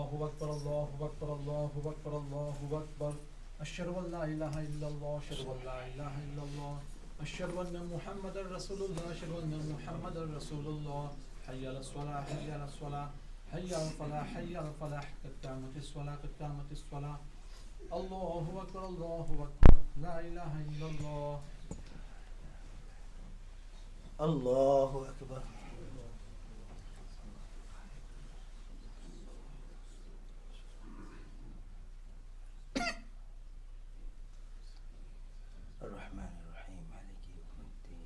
Allahu Akbar, Allahu Akbar, Allahu Akbar, Allahu Akbar. Ashhadu an la ilaha illallah, ashhadu an la ilaha illallah. Ashhadu anna Muhammadar Rasulullah, ashhadu anna Muhammadar Rasulullah. Hayya ala salah, hayya ala salah. Hayya ala falah, hayya ala falah. Qad qamatis salah, qad qamatis salah. Allahu Akbar, Allahu Akbar. La ilaha illallah. Allahu Akbar. Ar-Rahman Ar-Rahim, Maliki Yawmiddin.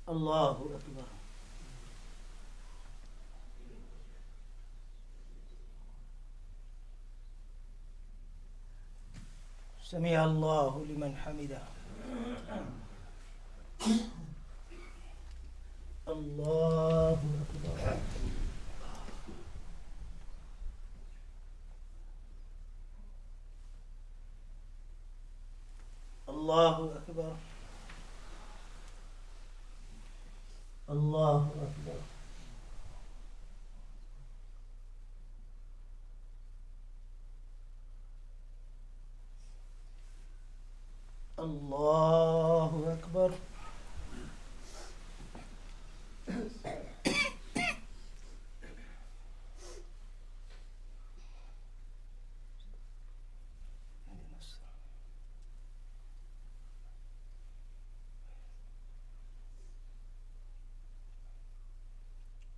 Allahu Akbar. Sami'a Allahu liman hamida. Allahu Akbar. Allahu Akbar. Allahu Akbar. Allahu Akbar.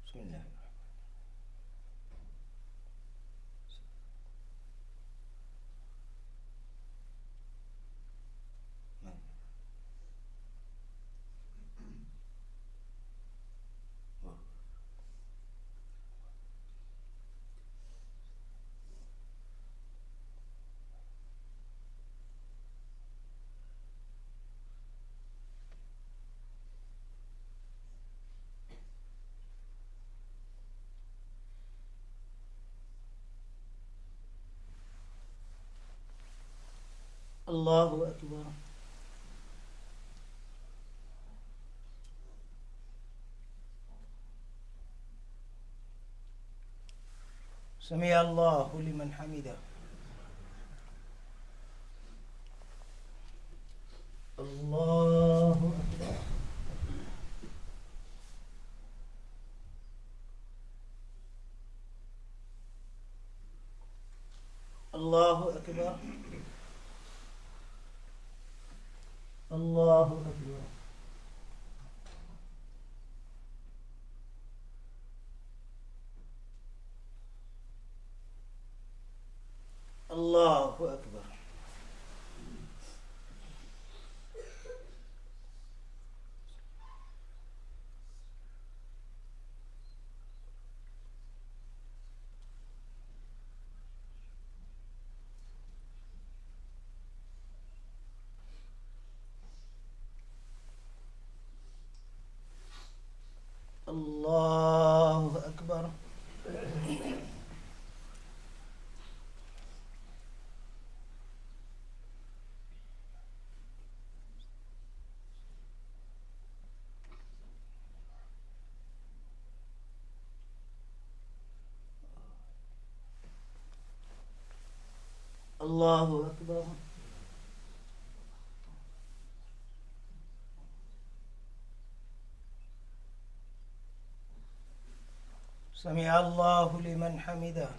Bismillah. Allahu Akbar. Sami'a Allahu liman hamida. Allahu Akbar. Allahu Akbar. Allahu Akbar. Allahu Akbar. Allahu Akbar. Allahu Akbar. Sami'a Allahu liman hamida.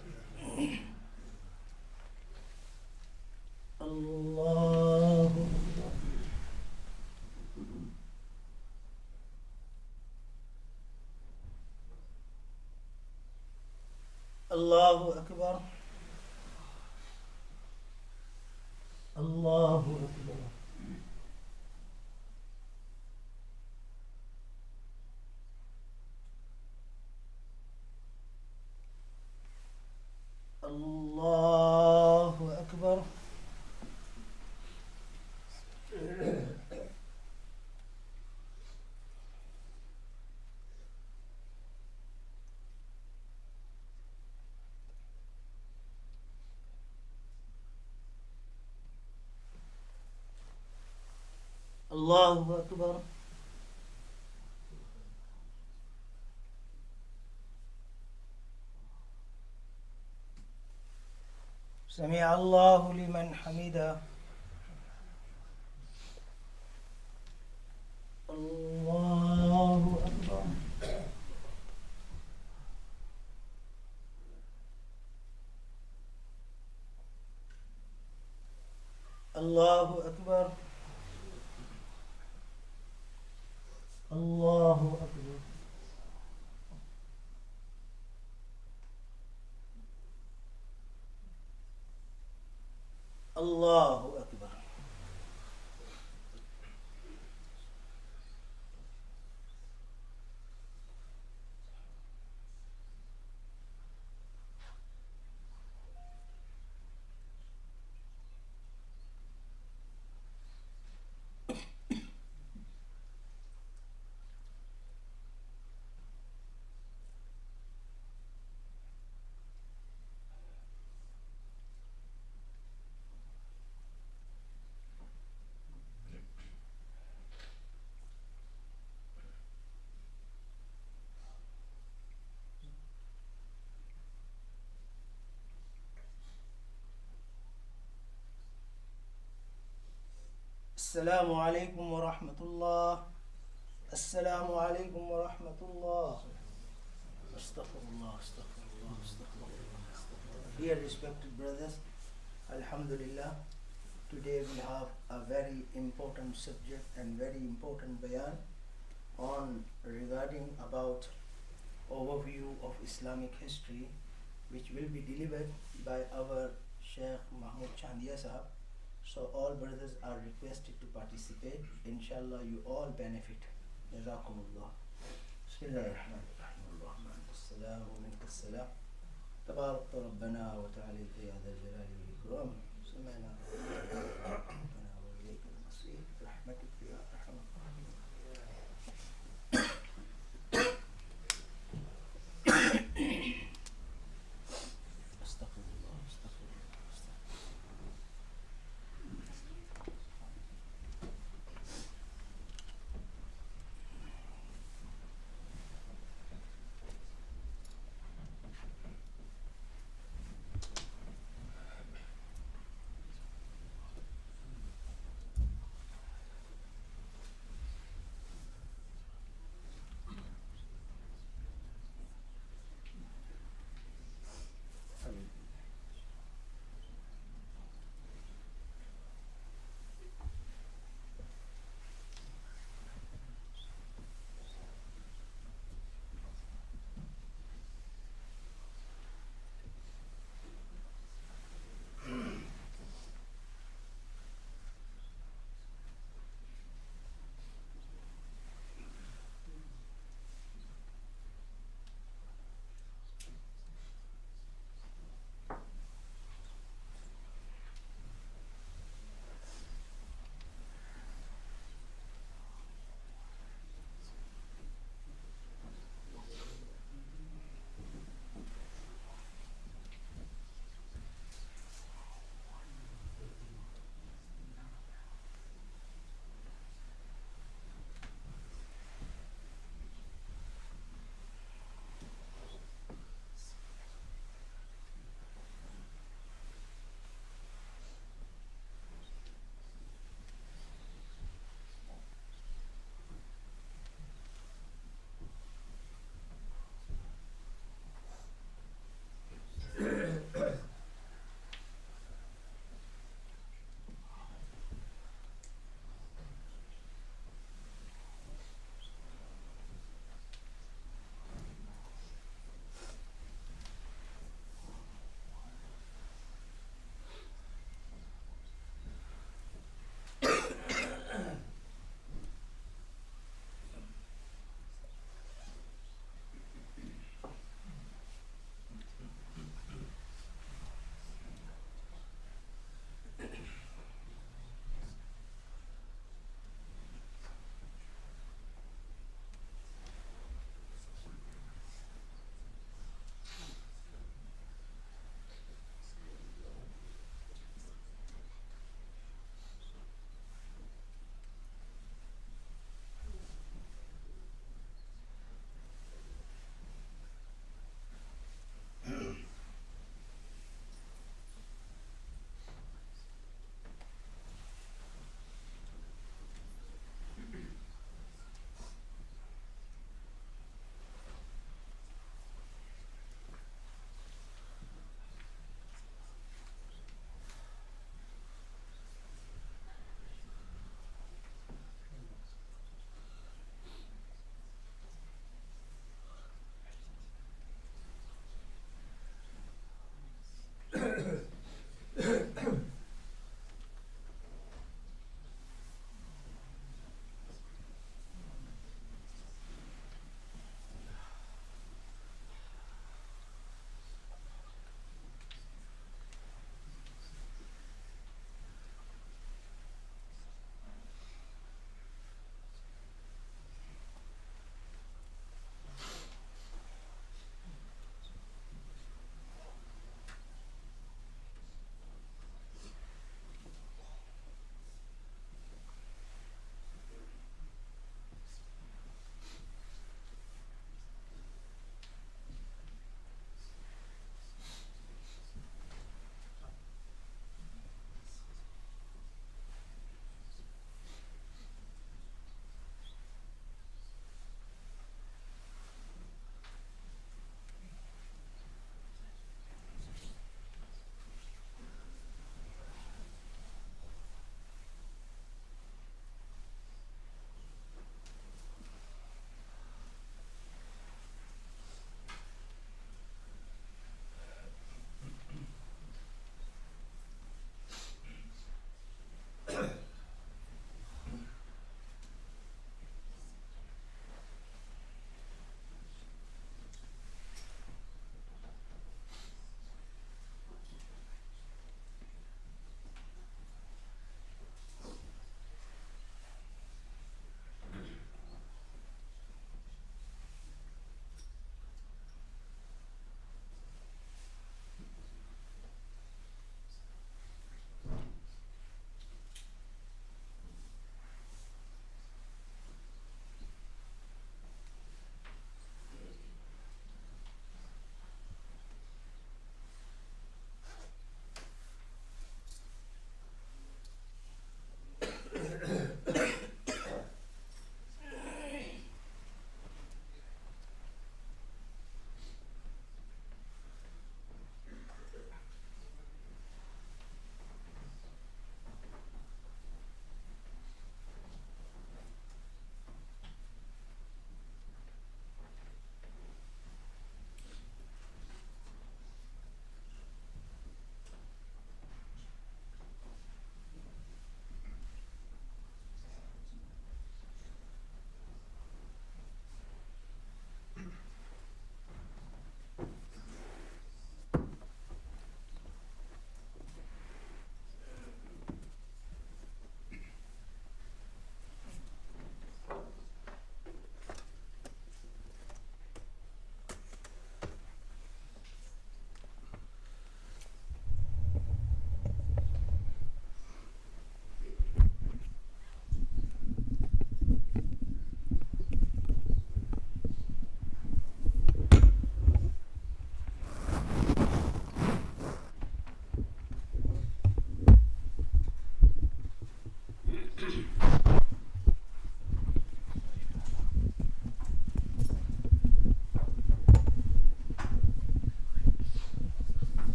Allahu Akbar. Allahu Akbar. Allahu Akbar. Allahu Akbar. Allahu Akbar. Sami Allahu liman hamida. Allahu Akbar. Allahu Akbar. Allahu Akbar. Allahu Akbar. Assalamu alaikum wa rahmatullah. Assalamu alaikum wa rahmatullah. Astaghfirullah, astaghfirullah, astaghfirullah. Dear respected brothers, Alhamdulillah, today we have a very important subject and very important bayaan on regarding about overview of Islamic history, which will be delivered by our Sheikh Mahmood Chandia SB. So all brothers are requested to participate. Inshallah, you all benefit. Jazakumullah. Bismillahirrahmanirrahim. Allahumma assalam wa minka assalam. Tabarak Rabbana wa ta'ala ya dhal jalali wal ikram. Sami'na rabbana wa ilayka al-masir. Rahmatik ya arhamar rahimin. Astaghfirullah, astaghfirullah, astaghfirullah.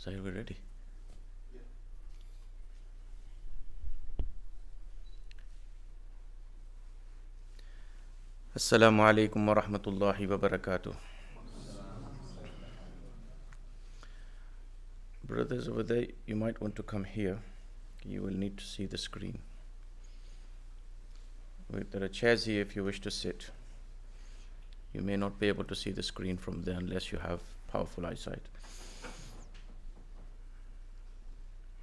So are we ready? Assalamu alaikum wa rahmatullahi wa barakatuh. Brothers over there, you might want to come here. You will need to see the screen. There are chairs here if you wish to sit. You may not be able to see the screen from there unless you have powerful eyesight.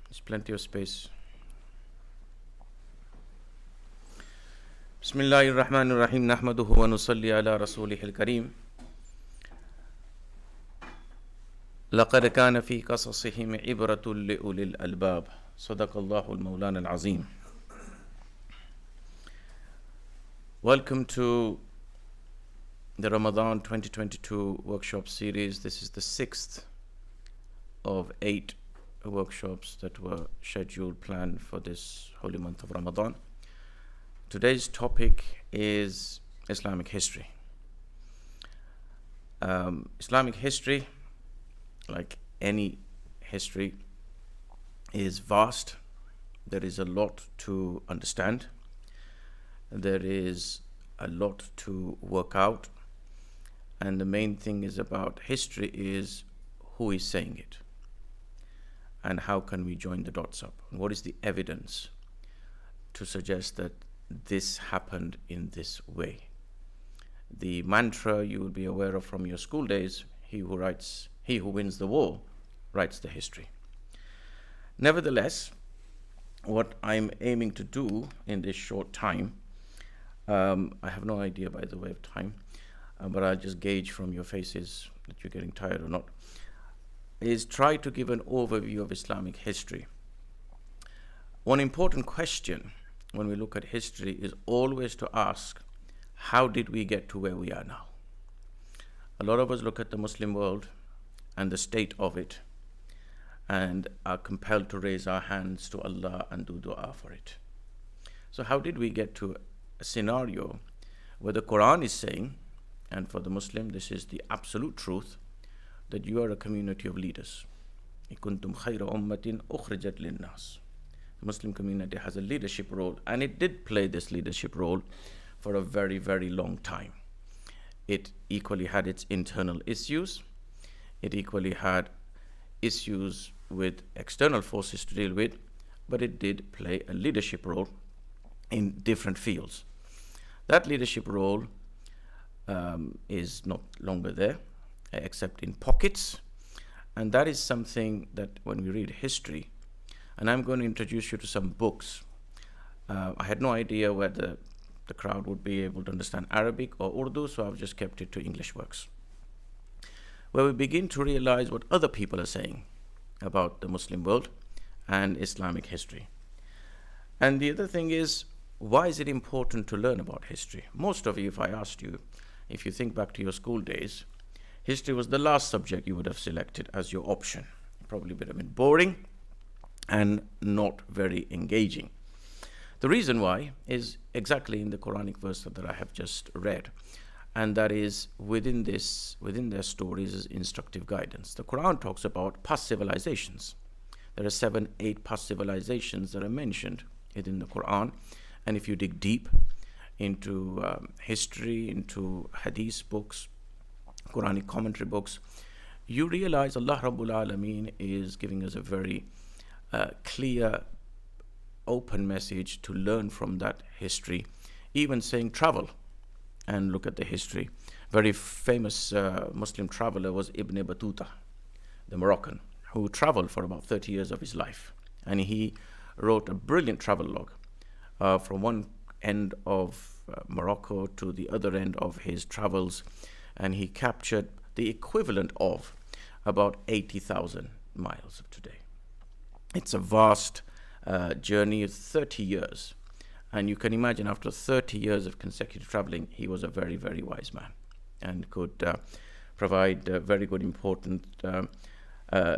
There's plenty of space. Bismillahir Rahmanir Rahim. Nahmaduhu wa nusalli ala rasulihil kareem. لقد كان في قصصهم عبرة لأولي الألباب صدق الله المولان العظيم. Welcome to the Ramadan 2022 workshop series. This is the 6th of 8 workshops that were scheduled, planned for this holy month of Ramadan. Today's topic is Islamic history. Islamic history, like any history, is vast. There is a lot to understand. There is a lot to work out. And the main thing is about history is who is saying it and how can we join the dots up. And what is the evidence to suggest that this happened in this way? The mantra you will be aware of from your school days, he who wins the war writes the history. Nevertheless, what I'm aiming to do in this short time, I have no idea, by the way, of time, but I'll just gauge from your faces that you're getting tired or not, is try to give an overview of Islamic history. One important question when we look at history is always to ask, how did we get to where we are now? A lot of us look at the Muslim world and the state of it and are compelled to raise our hands to Allah and do dua for it. So how did we get to a scenario where the Quran is saying, and for the Muslim this is the absolute truth, that you are a community of leaders. كُنْتُمْ خَيْرَ أُمَّةٍ أُخْرِجَتْ لِلنَّاسِ. The Muslim community has a leadership role, and it did play this leadership role for a very, very long time. It equally had its internal issues. It equally had issues with external forces to deal with, but it did play a leadership role in different fields. That leadership role is not longer there, except in pockets, and that is something that when we read history, and I'm going to introduce you to some books. I had no idea whether the crowd would be able to understand Arabic or Urdu, so I've just kept it to English works, where we begin to realize what other people are saying about the Muslim world and Islamic history. And the other thing is, why is it important to learn about history? Most of you, if I asked you, if you think back to your school days, history was the last subject you would have selected as your option. Probably would have been boring and not very engaging. The reason why is exactly in the Quranic verse that I have just read, and that is within their stories is instructive guidance. The Quran talks about past civilizations. There are 7, 8 past civilizations that are mentioned within the Quran, and if you dig deep into history, into hadith books, Quranic commentary books, you realize Allah Rabbul Alameen is giving us a very clear, open message to learn from that history, even saying travel and look at the history. Very famous Muslim traveler was Ibn Battuta, the Moroccan, who traveled for about 30 years of his life, and he wrote a brilliant travel log from one end of Morocco to the other end of his travels, and he captured the equivalent of about 80,000 miles of today. It's a vast journey of 30 years, and you can imagine after 30 years of consecutive traveling, he was a very, very wise man and could provide a very good, important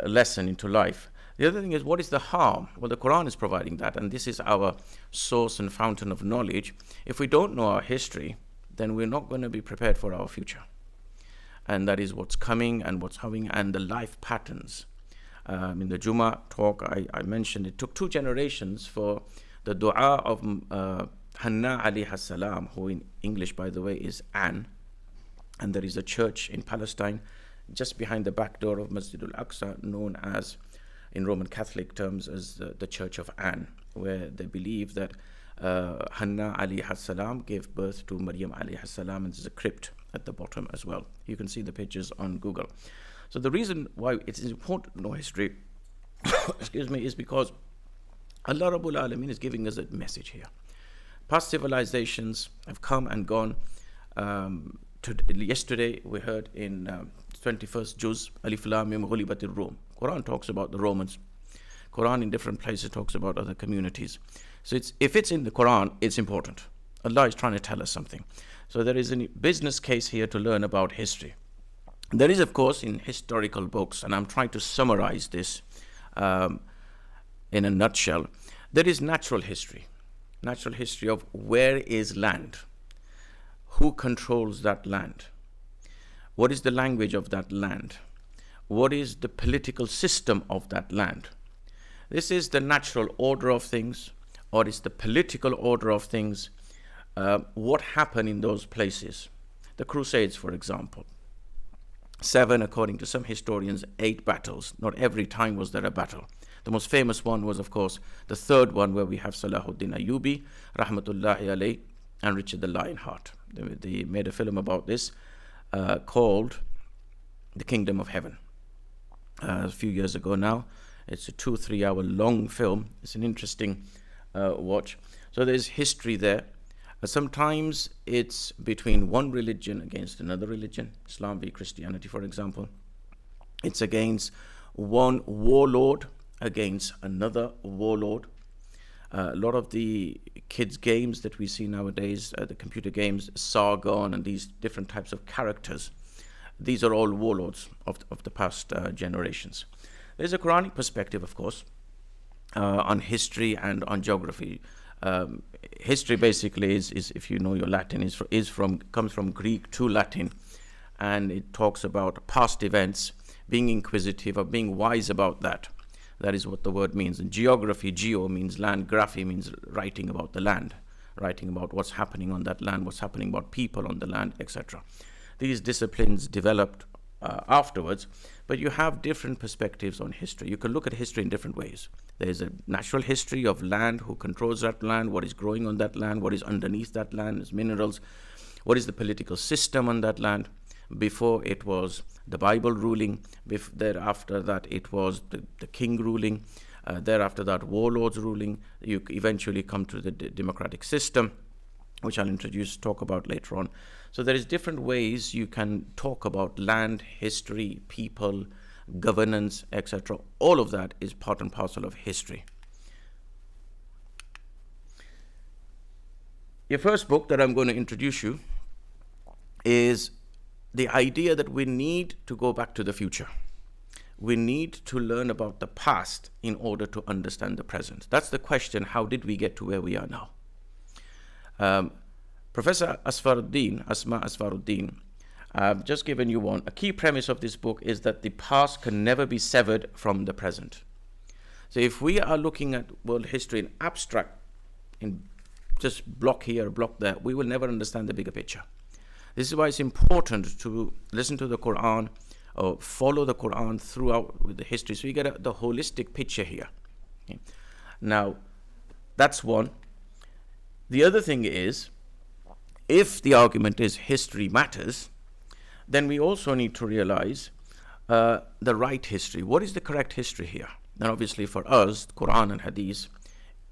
lesson into life. The other thing is, what is the harm? Well, the Quran is providing that, and this is our source and fountain of knowledge. If we don't know our history, then we're not going to be prepared for our future. And that is what's coming and what's having, and the life patterns In the Jummah talk, I mentioned it took 2 generations for the dua of Hanna alayhi salam, who in English, by the way, is Anne. And there is a church in Palestine just behind the back door of Masjid al-Aqsa, known as, in Roman Catholic terms, as the Church of Anne, where they believe that Hanna alayhi salam gave birth to Maryam alayhi salam, and there's a crypt at the bottom as well. You can see the pictures on Google. So the reason why it is important to know history, excuse me, is because Allah Rabbul Alameen is giving us a message here. Past civilizations have come and gone. Yesterday we heard in 21st Juz, Alif Lam Mim Ghulibatir Rum. Quran talks about the Romans. Quran in different places talks about other communities. So if it's in the Quran, it's important. Allah is trying to tell us something. So there is a business case here to learn about history. There is, of course, in historical books, and I'm trying to summarize this in a nutshell, there is natural history of where is land, who controls that land, what is the language of that land, what is the political system of that land. This is the natural order of things, or is the political order of things, what happened in those places. The Crusades, for example. 7, according to some historians, 8 battles. Not every time was there a battle. The most famous one was, of course, the 3rd one, where we have Salahuddin Ayyubi, Rahmatullahi alayh, and Richard the Lionheart. They made a film about this called The Kingdom of Heaven a few years ago now. It's a 2-3 hour long film. It's an interesting watch. So there's history there. Sometimes it's between one religion against another religion, Islam v Christianity, for example. It's against one warlord against another warlord. A lot of the kids' games that we see nowadays, the computer games, Sargon, and these different types of characters, these are all warlords of the past generations. There's a Quranic perspective, of course, on history and on geography. History basically is, if you know your Latin, comes from Greek to Latin, and it talks about past events, being inquisitive or being wise about that. That is what the word means. And geography, geo means land, graphy means writing about the land, writing about what's happening on that land, what's happening about people on the land, etc. These disciplines developed afterwards, but you have different perspectives on history. You can look at history in different ways. There is a natural history of land, who controls that land, what is growing on that land, what is underneath that land, is minerals, what is the political system on that land. Before it was the Bible ruling, thereafter that it was the king ruling, thereafter that warlords ruling. You eventually come to the democratic system, which I'll talk about later on. So there is different ways you can talk about land, history, people, governance, etc. All of that is part and parcel of history. Your first book that I'm going to introduce you is the idea that we need to go back to the future. We need to learn about the past in order to understand the present. That's the question: how did we get to where we are now? Professor Asma Asfaruddin, I've just given you one. A key premise of this book is that the past can never be severed from the present. So if we are looking at world history in abstract, in just block here, block there, we will never understand the bigger picture. This is why it's important to listen to the Quran or follow the Quran throughout with the history, so you get the holistic picture here. Okay. Now, that's one. The other thing is, if the argument is history matters, then we also need to realize the right history. What is the correct history here? And obviously for us, Quran and Hadith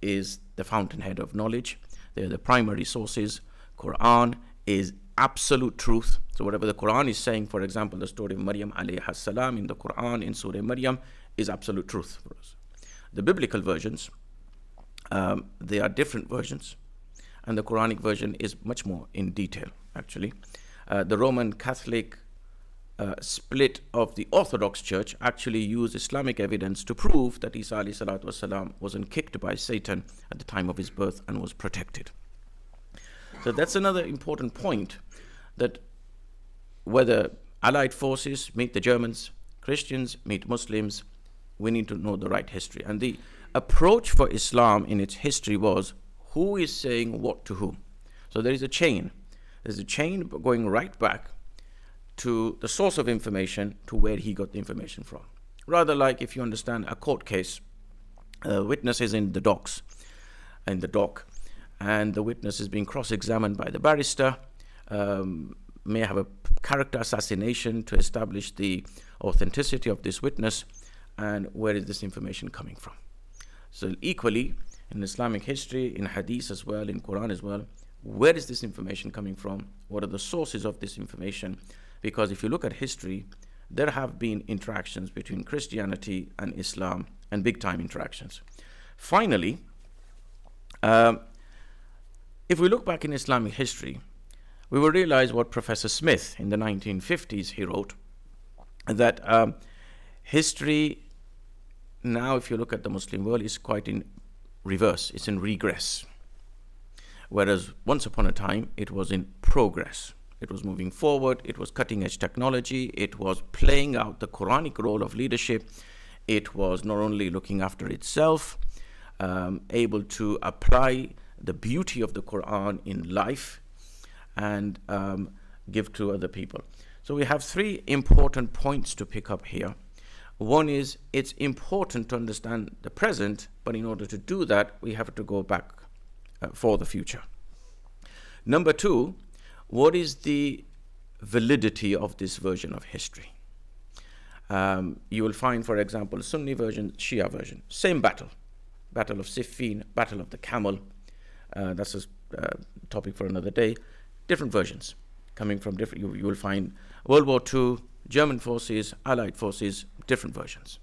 is the fountainhead of knowledge. They're the primary sources. Quran is absolute truth. So whatever the Quran is saying, for example, the story of Maryam alayhi salam in the Quran, in Surah Maryam, is absolute truth for us. The biblical versions, they are different versions, and the Quranic version is much more in detail, actually. The Roman Catholic split of the Orthodox Church actually used Islamic evidence to prove that Isa alayhi salatu wasalam wasn't kicked by Satan at the time of his birth and was protected. So that's another important point, that whether Allied forces meet the Germans, Christians meet Muslims, we need to know the right history. And the approach for Islam in its history was, who is saying what to whom? So there is a chain. There's a chain going right back to the source of information, to where he got the information from. Rather like if you understand a court case, witness is in the dock, and the witness is being cross-examined by the barrister, may have a character assassination to establish the authenticity of this witness, and where is this information coming from? So equally, in Islamic history, in Hadith as well, in Quran as well, where is this information coming from? What are the sources of this information? Because if you look at history, there have been interactions between Christianity and Islam, and big time interactions. Finally, if we look back in Islamic history, we will realize what Professor Smith in the 1950s, he wrote, that history now, if you look at the Muslim world, is quite in reverse, it's in regress. Whereas once upon a time, it was in progress. It was moving forward, it was cutting edge technology, it was playing out the Quranic role of leadership, it was not only looking after itself, able to apply the beauty of the Quran in life and give to other people. So we have three important points to pick up here. One is, it's important to understand the present, but in order to do that, we have to go back for the future. Number two, what is the validity of this version of history? You will find, for example, Sunni version, Shia version, same battle. Battle of Siffin, Battle of the Camel. That's a topic for another day. Different versions coming from different, you will find World War II, German forces, Allied forces, different versions.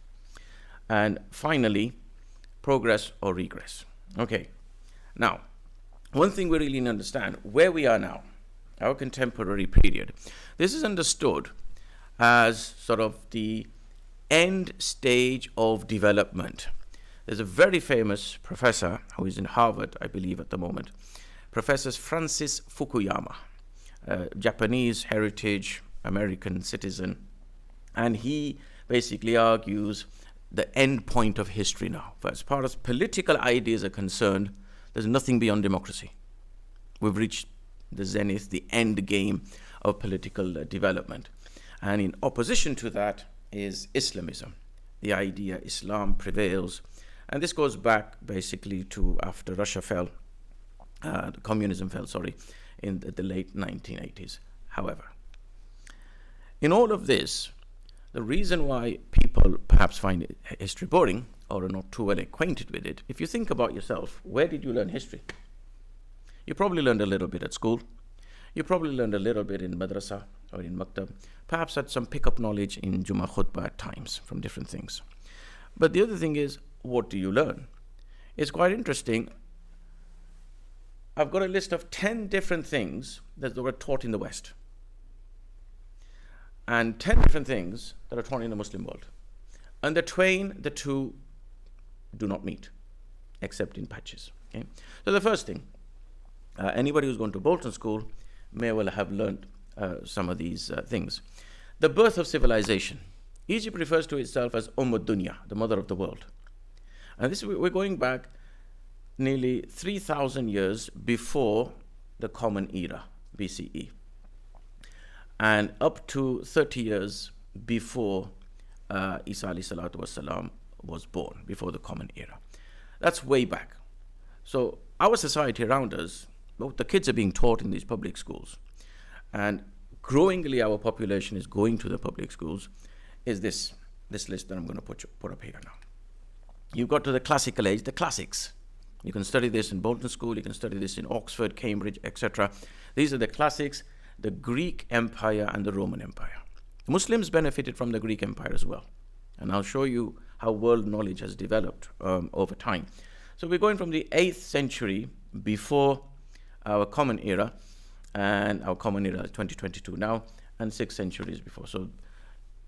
And finally, progress or regress. Okay, now, one thing we really need to understand, where we are now, our contemporary period, this is understood as sort of the end stage of development. There's a very famous professor who is in Harvard, I believe at the moment, Professor Francis Fukuyama, Japanese heritage, American citizen, and he basically argues the end point of history now. For as far as political ideas are concerned, there's nothing beyond democracy. We've reached the zenith, the end game of political development. And in opposition to that is Islamism. The idea Islam prevails. And this goes back basically to after Russia fell, communism fell, in the late 1980s. However, in all of this, the reason why people perhaps find history boring or are not too well acquainted with it, if you think about yourself, where did you learn history? You probably learned a little bit at school. You probably learned a little bit in madrasa or in maktab. Perhaps had some pick-up knowledge in Jummah khutbah at times from different things. But the other thing is, what do you learn? It's quite interesting. I've got a list of 10 different things that were taught in the West, and 10 different things that are taught in the Muslim world. And the two do not meet, except in patches. Okay? So the first thing, anybody who's gone to Bolton School may well have learned some of these things. The birth of civilization. Egypt refers to itself as Dunya, the mother of the world. And this, we're going back nearly 3,000 years before the Common Era, BCE, and up to 30 years before Isa alayhi salatu wasalam was born, before the Common Era. That's way back. So our society around us, well, the kids are being taught in these public schools, and growingly our population is going to the public schools, is this list that I'm going to put up here now. You've got to the classical age, the classics. You can study this in Bolton School, you can study this in Oxford, Cambridge, etc. These are the classics, the Greek Empire and the Roman Empire. The Muslims benefited from the Greek Empire as well. And I'll show you how world knowledge has developed over time. So we're going from the 8th century before our Common Era, and our Common Era is 2022 now, and 6 centuries before. So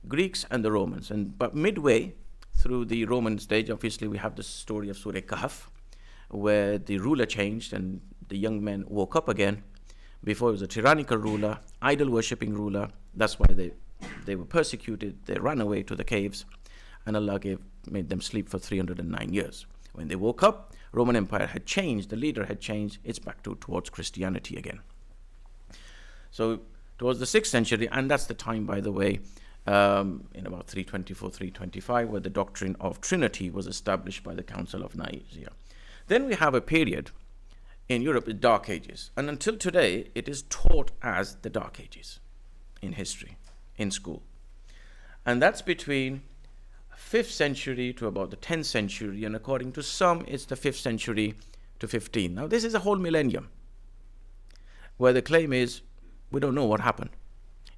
Greeks and the Romans. But midway through the Roman stage, obviously we have the story of Surah Kahf, where the ruler changed and the young men woke up again. Before it was a tyrannical ruler, idol-worshipping ruler. That's why they were persecuted. They ran away to the caves, and Allah gave made them sleep for 309 years. When they woke up, Roman Empire had changed, the leader had changed, it's back towards Christianity again. So towards the 6th century, and that's the time, by the way, in about 324, 325, where the doctrine of Trinity was established by the Council of Nicaea. Then we have a period in Europe, the Dark Ages. And until today, it is taught as the Dark Ages in history, in school. And that's between 5th century to about the 10th century, and according to some, it's the 5th century to 15. Now, this is a whole millennium, where the claim is, we don't know what happened.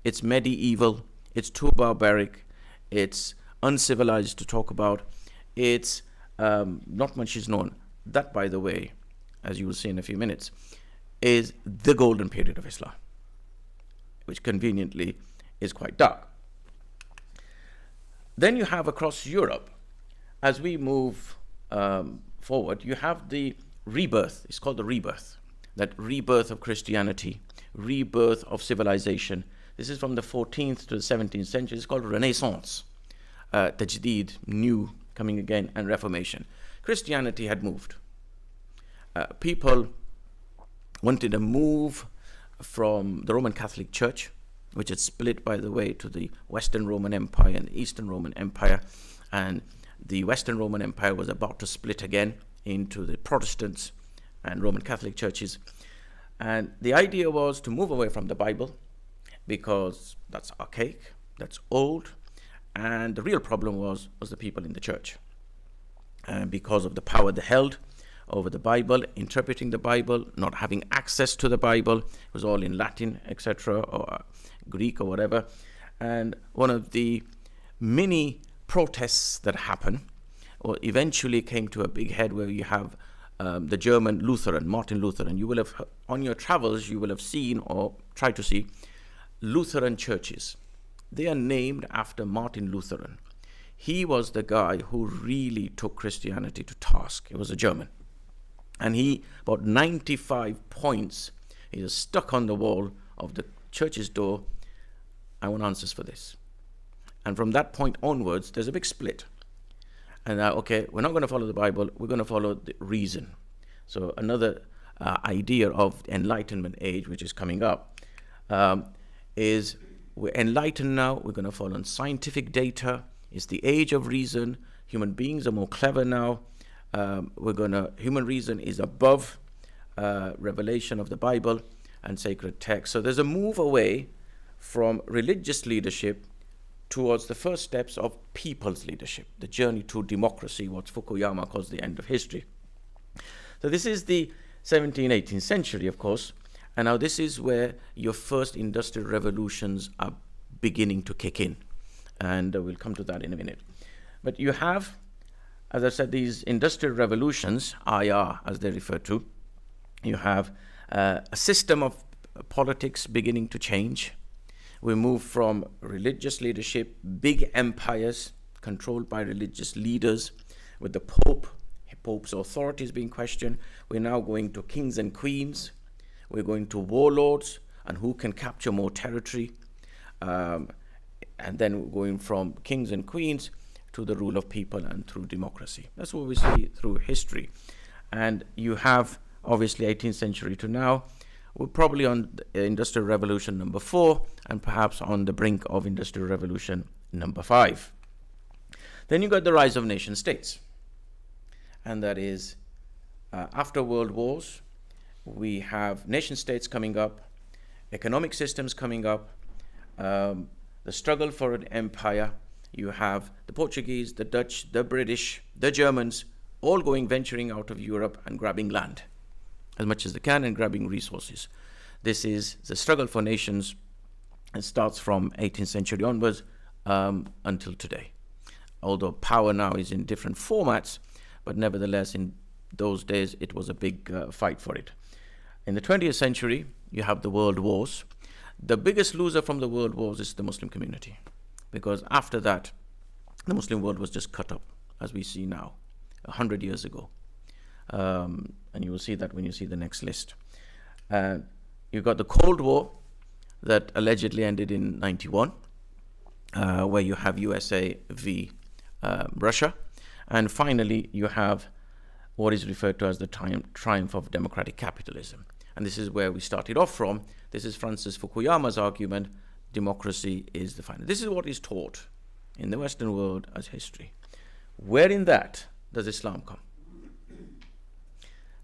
It's medieval, it's too barbaric, it's uncivilized to talk about, it's not much is known. That, by the way, as you will see in a few minutes, is the golden period of Islam, which conveniently is quite dark. Then you have across Europe, as we move forward, you have the rebirth. It's called the rebirth. That rebirth of Christianity, rebirth of civilization. This is from the 14th to the 17th century. It's called Renaissance, Tajdid, new, coming again, and Reformation. Christianity had moved. People wanted to move from the Roman Catholic Church, which had split, by the way, to the Western Roman Empire and the Eastern Roman Empire. And the Western Roman Empire was about to split again into the Protestants and Roman Catholic churches. And the idea was to move away from the Bible, because that's archaic, that's old. And the real problem was the people in the church. And because of the power they held over the Bible, interpreting the Bible, not having access to the Bible, it was all in Latin, etc., or Greek or whatever. And one of the many protests that happened, or eventually came to a big head, where you have the German Lutheran, Martin Luther, and you will have, on your travels, you will have seen or tried to see Lutheran churches. They are named after Martin Luther. He was the guy who really took Christianity to task. He was a German. And he, about 95 points, he was stuck on the wall of the church's door. I want answers for this. And from that point onwards, there's a big split. And okay, we're not going to follow the Bible, we're going to follow the reason. So another idea of the Enlightenment age, which is coming up, is we're enlightened now, we're going to follow on scientific data. It's the age of reason. Human beings are more clever now. Human reason is above revelation of the Bible and sacred text. So there's a move away from religious leadership towards the first steps of people's leadership, the journey to democracy, what Fukuyama calls the end of history. So this is the 17th, 18th century, of course, and now this is where your first industrial revolutions are beginning to kick in, and we'll come to that in a minute. But you have, as I said, these industrial revolutions, IR as they refer to. You have a system of politics beginning to change. We move from religious leadership, big empires controlled by religious leaders, with the Pope's authority is being questioned. We're now going to kings and queens. We're going to warlords and who can capture more territory. And then we're going from kings and queens to the rule of people and through democracy. That's what we see through history. And you have, obviously, 18th century to now. We're probably on Industrial Revolution number 4, and perhaps on the brink of Industrial Revolution number 5. Then you got the rise of nation states. And that is, after world wars, we have nation states coming up, economic systems coming up, the struggle for an empire. You have the Portuguese, the Dutch, the British, the Germans, all venturing out of Europe and grabbing land as much as they can and grabbing resources. This is the struggle for nations, and starts from 18th century onwards until today. Although power now is in different formats, but nevertheless in those days it was a big fight for it. In the 20th century, you have the world wars. The biggest loser from the world wars is the Muslim community, because after that, the Muslim world was just cut up, as we see now, 100 years ago. And you will see that when you see the next list. You've got the Cold War that allegedly ended in 91, where you have USA v. Russia. And finally, you have what is referred to as the triumph of democratic capitalism. And this is where we started off from. This is Francis Fukuyama's argument, democracy is the final. This is what is taught in the Western world as history. Where in that does Islam come?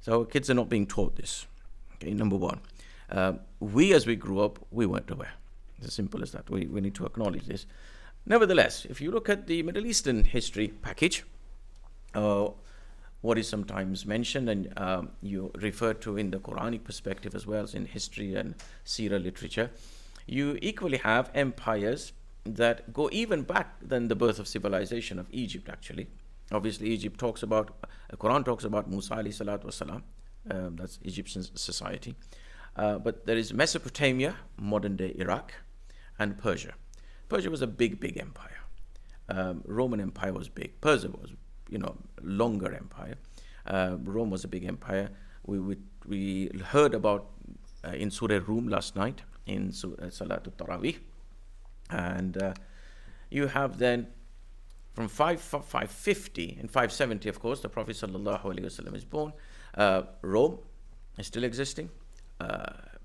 So our kids are not being taught this. Okay, number one. We, as we grew up, we weren't aware. It's as simple as that. We need to acknowledge this. Nevertheless, if you look at the Middle Eastern history package, what is sometimes mentioned and you refer to in the Quranic perspective as well as in history and seerah literature, you equally have empires that go even back than the birth of civilization of Egypt, actually. Obviously, Egypt talks about, the Quran talks about Musa alayhi salatu wasalam, that's Egyptian society. But there is Mesopotamia, modern-day Iraq, and Persia. Persia was a big, big empire. Roman Empire was big. Persia was, longer empire. Rome was a big empire. We heard about in Surah Rum last night in Salatul Tarawih, and you have then from 550 and 570, of course, the Prophet sallallahu alaihi wasallam is born. Rome is still existing.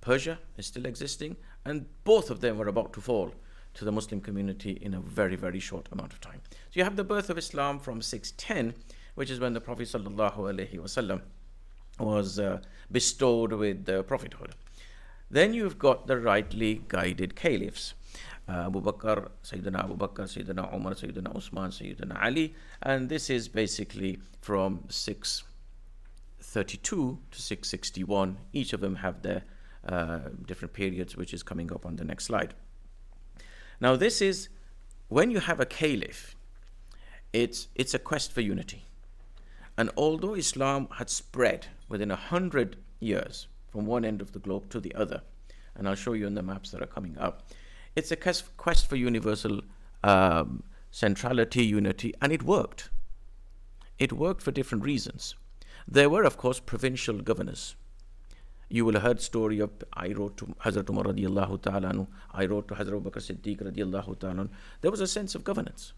Persia is still existing, and both of them were about to fall to the Muslim community in a very, very short amount of time. So you have the birth of Islam from 610, which is when the Prophet sallallahu alaihi wasallam was bestowed with the prophethood. Then you've got the rightly guided caliphs. Abu Bakr, Sayyidina Abu Bakr, Sayyidina Umar, Sayyidina Usman, Sayyidina Ali, and this is basically from 632 to 661. Each of them have their different periods, which is coming up on the next slide. Now this is, when you have a caliph, it's a quest for unity. And although Islam had spread within 100 years from one end of the globe to the other, and I'll show you in the maps that are coming up, it's a quest for universal centrality, unity, and it worked. It worked for different reasons. There were, of course, provincial governors. You will have heard story of, I wrote to Hazrat Umar radiallahu ta'ala anhu, I wrote to Hazrat Abu Bakr Siddiq radiallahu ta'ala anhu. There was a sense of governance.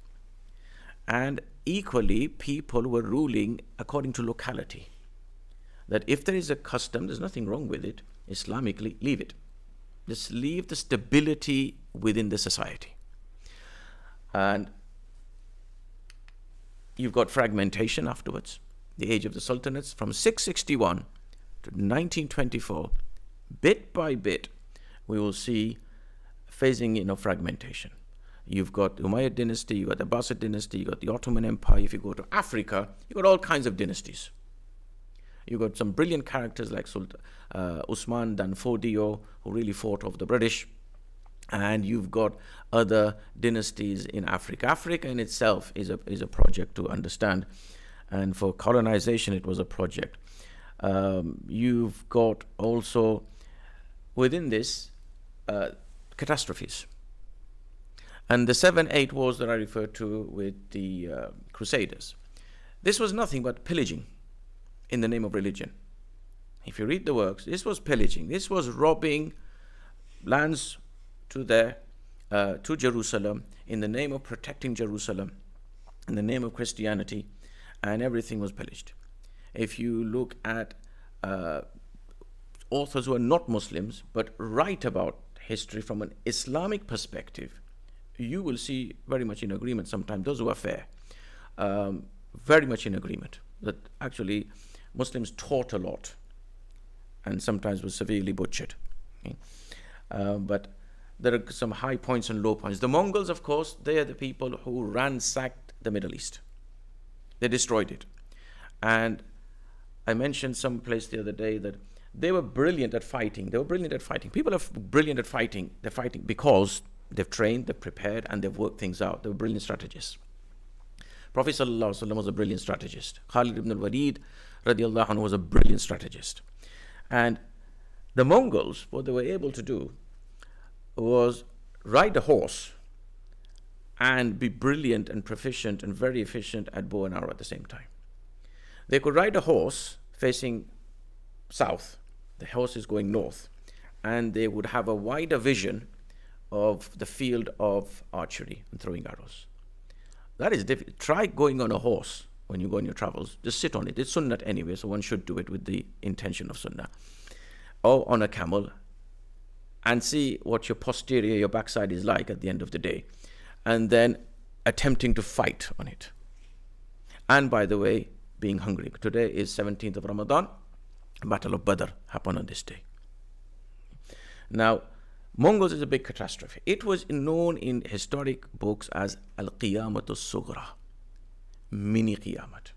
And equally, people were ruling according to locality. That if there is a custom, there's nothing wrong with it, Islamically, leave it. Just leave the stability within the society. And you've got fragmentation afterwards. The age of the sultanates from 661 to 1924, bit by bit, we will see phasing in of fragmentation. You've got the Umayyad dynasty, you've got the Abbasid dynasty, you've got the Ottoman Empire. If you go to Africa, you've got all kinds of dynasties. You've got some brilliant characters like Usman Dan Fodio, who really fought off the British. And you've got other dynasties in Africa. Africa in itself is a project to understand. And for colonization, it was a project. You've got also, within this, catastrophes. And the 7-8 wars that I referred to with the Crusaders. This was nothing but pillaging in the name of religion. If you read the works, this was pillaging. This was robbing lands to Jerusalem in the name of protecting Jerusalem, in the name of Christianity, and everything was pillaged. If you look at authors who are not Muslims but write about history from an Islamic perspective, you will see very much in agreement sometimes, those who are fair, very much in agreement, that actually Muslims taught a lot and sometimes was severely butchered. Okay? But there are some high points and low points. The Mongols, of course, they are the people who ransacked the Middle East. They destroyed it. And I mentioned someplace the other day that they were brilliant at fighting. People are brilliant at fighting. They're fighting because they've trained, they've prepared, and they've worked things out. They were brilliant strategists. Prophet ﷺ was a brilliant strategist. Khalid ibn al-Walid radiallahu anhu was a brilliant strategist. And the Mongols, what they were able to do was ride a horse and be brilliant and proficient and very efficient at bow and arrow at the same time. They could ride a horse facing south. The horse is going north. And they would have a wider vision of the field of archery and throwing arrows. That is difficult. Try going on a horse when you go on your travels, just sit on it. It's sunnah anyway, so one should do it with the intention of sunnah. Or on a camel, and see what your posterior, your backside is like at the end of the day. And then attempting to fight on it. And by the way, being hungry. Today is 17th of Ramadan. Battle of Badr happened on this day. Now, Mongols is a big catastrophe. It was known in historic books as Al-Qiyamatu Sughra, mini Qiyamat.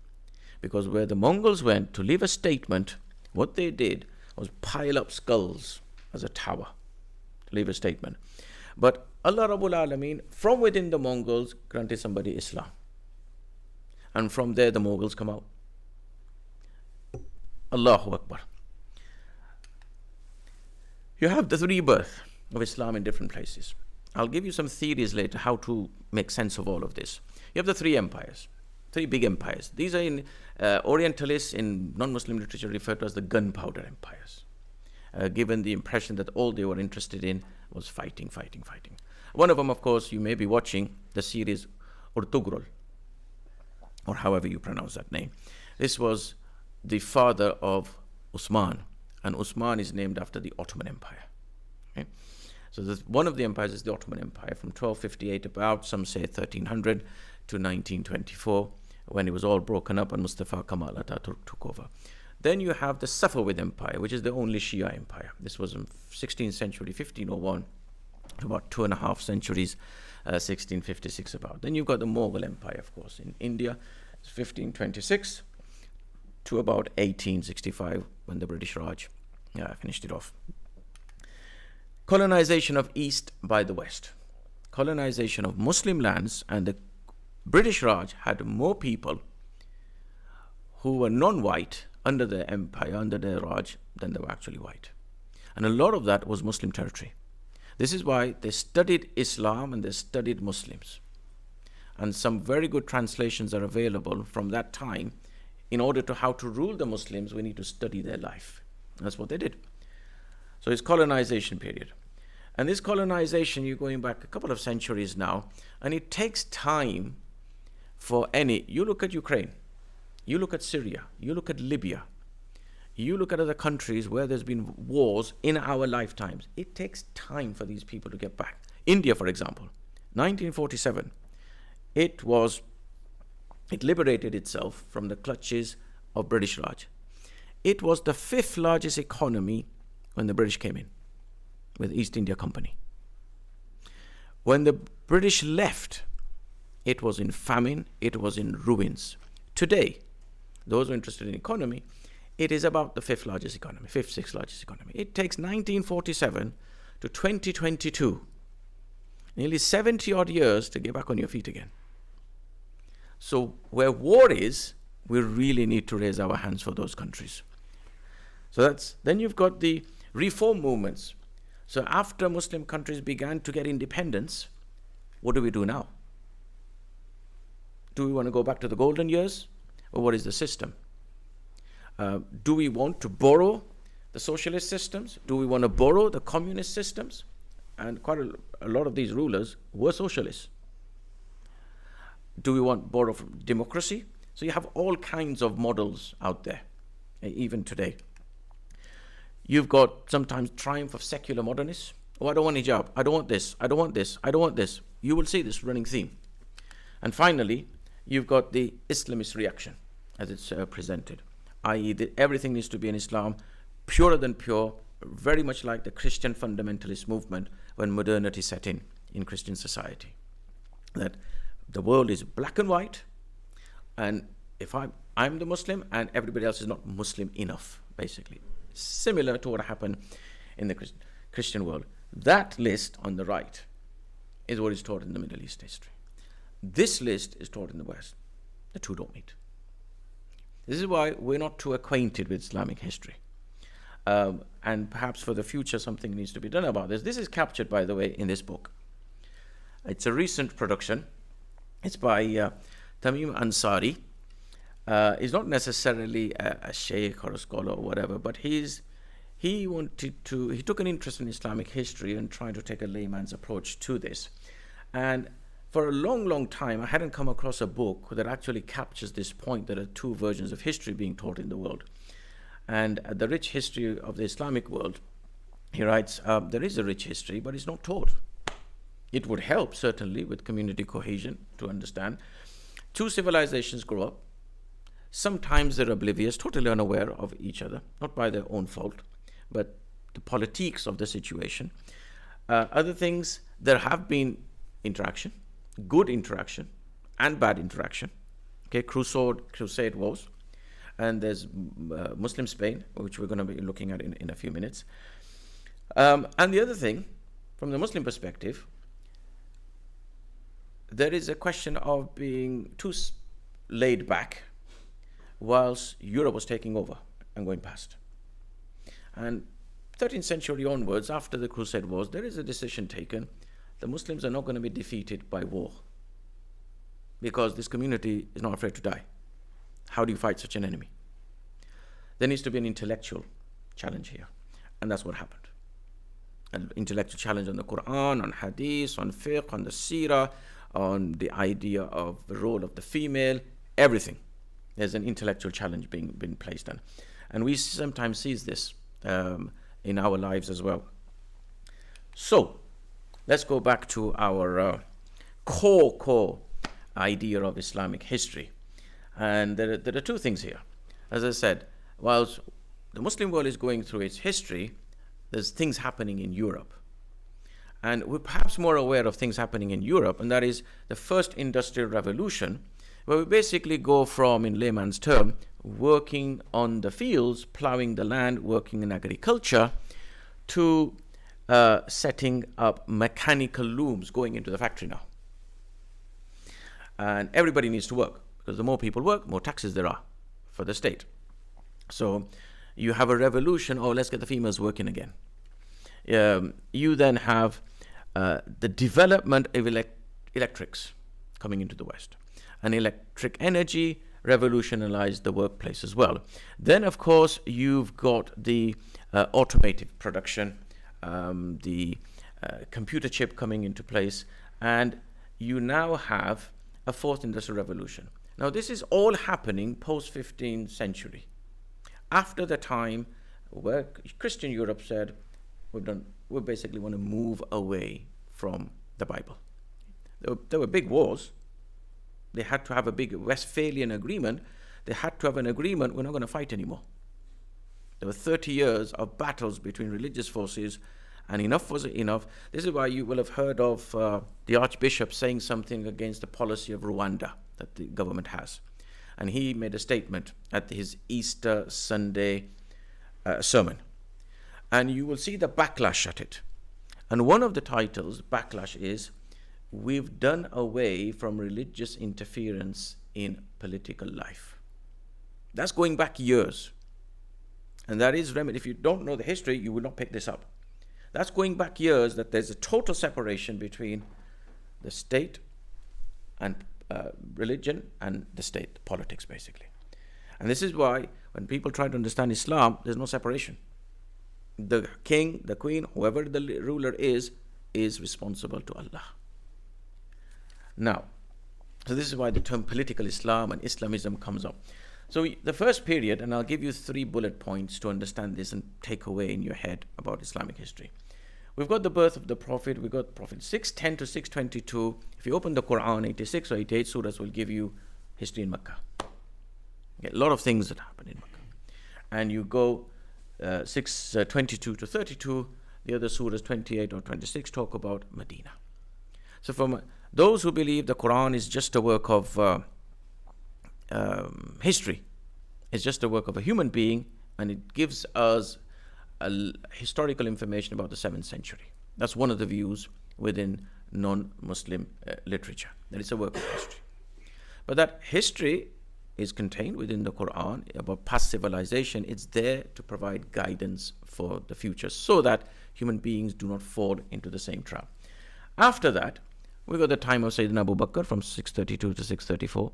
Because where the Mongols went to leave a statement, what they did was pile up skulls as a tower to leave a statement. But Allah Rabbul Alameen, from within the Mongols, granted somebody Islam. And from there the Mongols come out. Allahu Akbar. You have the rebirth of Islam in different places. I'll give you some theories later how to make sense of all of this. You have the three empires, three big empires. These are in Orientalists in non-Muslim literature referred to as the gunpowder empires, given the impression that all they were interested in was fighting. One of them, of course, you may be watching the series Urtugrul, or however you pronounce that name. This was the father of Usman, and Usman is named after the Ottoman Empire. Okay? So one of the empires is the Ottoman Empire from 1258 about, some say 1300 to 1924, when it was all broken up and Mustafa Kemal Ataturk took over. Then you have the Safavid Empire, which is the only Shia empire. This was in 16th century, 1501, to about 2.5 centuries, 1656 about. Then you've got the Mughal Empire, of course, in India, 1526 to about 1865, when the British Raj finished it off. Colonization of East by the West. Colonization of Muslim lands, and the British Raj had more people who were non-white under their empire, under their Raj, than they were actually white. And a lot of that was Muslim territory. This is why they studied Islam and they studied Muslims. And some very good translations are available from that time. In order to how to rule the Muslims, we need to study their life. That's what they did. So it's colonization period. And this colonization, you're going back a couple of centuries now, and it takes time for any, you look at Ukraine, you look at Syria, you look at Libya, you look at other countries where there's been wars in our lifetimes. It takes time for these people to get back. India, for example, 1947, it liberated itself from the clutches of British Raj. It was the 5th largest economy when the British came in with East India Company. When the British left, it was in famine, it was in ruins. Today, those who are interested in economy, it is about the 5th largest economy, 5th, 6th largest economy. It takes 1947 to 2022, nearly 70 odd years to get back on your feet again. So where war is, we really need to raise our hands for those countries. So then you've got the reform movements. So after Muslim countries began to get independence, what do we do now? Do we want to go back to the golden years? Or what is the system? Do we want to borrow the socialist systems? Do we want to borrow the communist systems? And quite a lot of these rulers were socialists. Do we want to borrow from democracy? So you have all kinds of models out there, even today. You've got sometimes triumph of secular modernists. Oh, I don't want hijab. I don't want this. I don't want this. I don't want this. You will see this running theme. And finally, you've got the Islamist reaction as it's presented, i.e. that everything needs to be in Islam, purer than pure, very much like the Christian fundamentalist movement when modernity set in Christian society. That the world is black and white, and if I'm the Muslim and everybody else is not Muslim enough, basically. Similar to what happened in the Christian world. That list on the right is what is taught in the Middle East history. This list is taught in the West. The two don't meet. This is why we're not too acquainted with Islamic history. And perhaps for the future something needs to be done about this. This is captured, by the way, in this book. It's a recent production. It's by Tamim Ansari. He's not necessarily a sheikh or a scholar or whatever, but he took an interest in Islamic history and trying to take a layman's approach to this. And for a long, long time, I hadn't come across a book that actually captures this point. There are two versions of history being taught in the world. And the rich history of the Islamic world, he writes, there is a rich history, but it's not taught. It would help, certainly, with community cohesion to understand. Two civilizations grow up. Sometimes they're oblivious, totally unaware of each other, not by their own fault, but the politics of the situation. Other things, there have been interaction, good interaction and bad interaction. Okay, crusade wars, and there's Muslim Spain, which we're going to be looking at in a few minutes. And the other thing, from the Muslim perspective, there is a question of being too laid back whilst Europe was taking over and going past. And 13th century onwards, after the Crusade Wars, there is a decision taken. The Muslims are not going to be defeated by war because this community is not afraid to die. How do you fight such an enemy? There needs to be an intellectual challenge here, and that's what happened. An intellectual challenge on the Quran, on Hadith, on fiqh, on the seerah, on the idea of the role of the female, everything. There's an intellectual challenge being placed on. And we sometimes see this in our lives as well. So, let's go back to our core idea of Islamic history. And there are two things here. As I said, whilst the Muslim world is going through its history, there's things happening in Europe. And we're perhaps more aware of things happening in Europe, and that is the first industrial revolution, where we basically go from, in layman's term, working on the fields, plowing the land, working in agriculture, to setting up mechanical looms, going into the factory now. And everybody needs to work, because the more people work, more taxes there are for the state. So you have a revolution, let's get the females working again. You then have the development of electrics coming into the West. And electric energy revolutionized the workplace as well. Then, of course, you've got the automotive production, the computer chip coming into place, and you now have a fourth industrial revolution. Now, this is all happening post-15th century, after the time where Christian Europe said, we basically want to move away from the Bible. There were big wars. They had to have a big Westphalian agreement. They had to have an agreement, we're not going to fight anymore. There were 30 years of battles between religious forces, and enough was enough. This is why you will have heard of the Archbishop saying something against the policy of Rwanda that the government has. And he made a statement at his Easter Sunday sermon. And you will see the backlash at it. And one of the titles, backlash, is, "We've done away from religious interference in political life." That's going back years. And that is, if you don't know the history, you will not pick this up. That's going back years, that there's a total separation between the state and religion and the state, politics, basically. And this is why when people try to understand Islam, there's no separation. The king, the queen, whoever the ruler is responsible to Allah. Now, so this is why the term political Islam and Islamism comes up. So the first period, and I'll give you 3 bullet points to understand this and take away in your head about Islamic history. We've got the birth of the Prophet. We've got Prophet 610 to 622. If you open the Quran, 86 or 88 surahs will give you history in Mecca. Okay, a lot of things that happen in Mecca. And you go 622 to 32, the other surahs 28 or 26 talk about Medina. So from those who believe the Quran is just a work of history, it's just a work of a human being, and it gives us historical information about the 7th century. That's one of the views within non-Muslim literature, that it's a work of history. But that history is contained within the Quran about past civilization. It's there to provide guidance for the future so that human beings do not fall into the same trap. After that, we got the time of Sayyidina Abu Bakr from 632 to 634.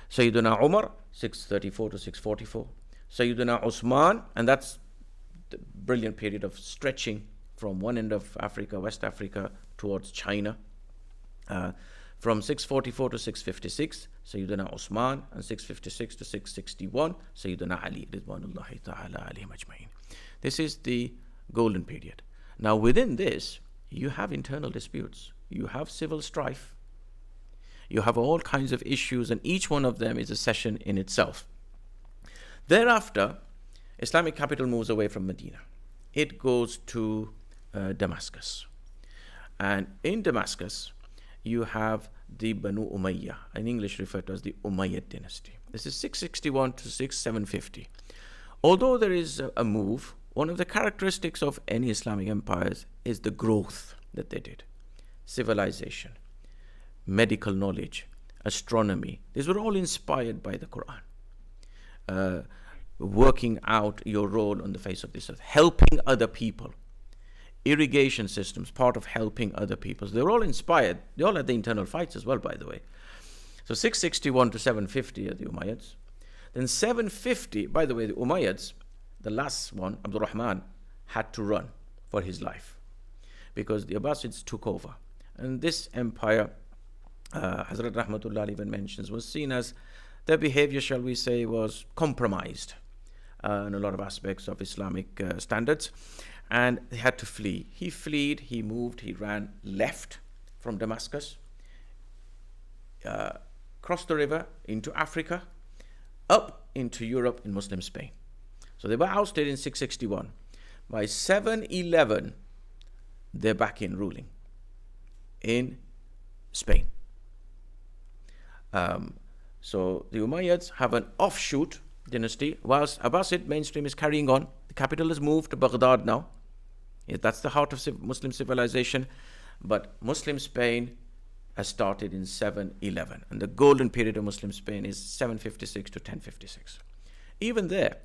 Sayyidina Umar, 634 to 644. Sayyidina Usman, and that's the brilliant period of stretching from one end of Africa, West Africa, towards China. From 644 to 656, Sayyidina Osman, and 656 to 661, Sayyidina Ali, Ridwanullahi ta'ala alayhim ajma'in. This is the golden period. Now within this, you have internal disputes, you have civil strife, you have all kinds of issues, and each one of them is a session in itself. Thereafter, Islamic capital moves away from Medina. It goes to Damascus. And in Damascus, you have the Banu Umayyah, in English referred to as the Umayyad dynasty. This is 661 to 750. Although there is a move, one of the characteristics of any Islamic empires is the growth that they did. Civilization, medical knowledge, astronomy, these were all inspired by the Quran. Working out your role on the face of this earth, helping other people. Irrigation systems, part of helping other people. So they were all inspired. They all had the internal fights as well, by the way. So 661 to 750 are the Umayyads. Then 750, by the way, the Umayyads, the last one, Abdul Rahman, had to run for his life because the Abbasids took over. And this empire, Hazrat Rahmatullah even mentions, was seen as their behavior, shall we say, was compromised in a lot of aspects of Islamic standards. And they had to flee. He fled, he moved, he ran left from Damascus, crossed the river into Africa, up into Europe in Muslim Spain. So they were ousted in 661. By 711, they're back in ruling in Spain. So the Umayyads have an offshoot dynasty, whilst Abbasid mainstream is carrying on. The capital has moved to Baghdad now. That's the heart of Muslim civilization. But Muslim Spain has started in 711. And the golden period of Muslim Spain is 756 to 1056. Even there,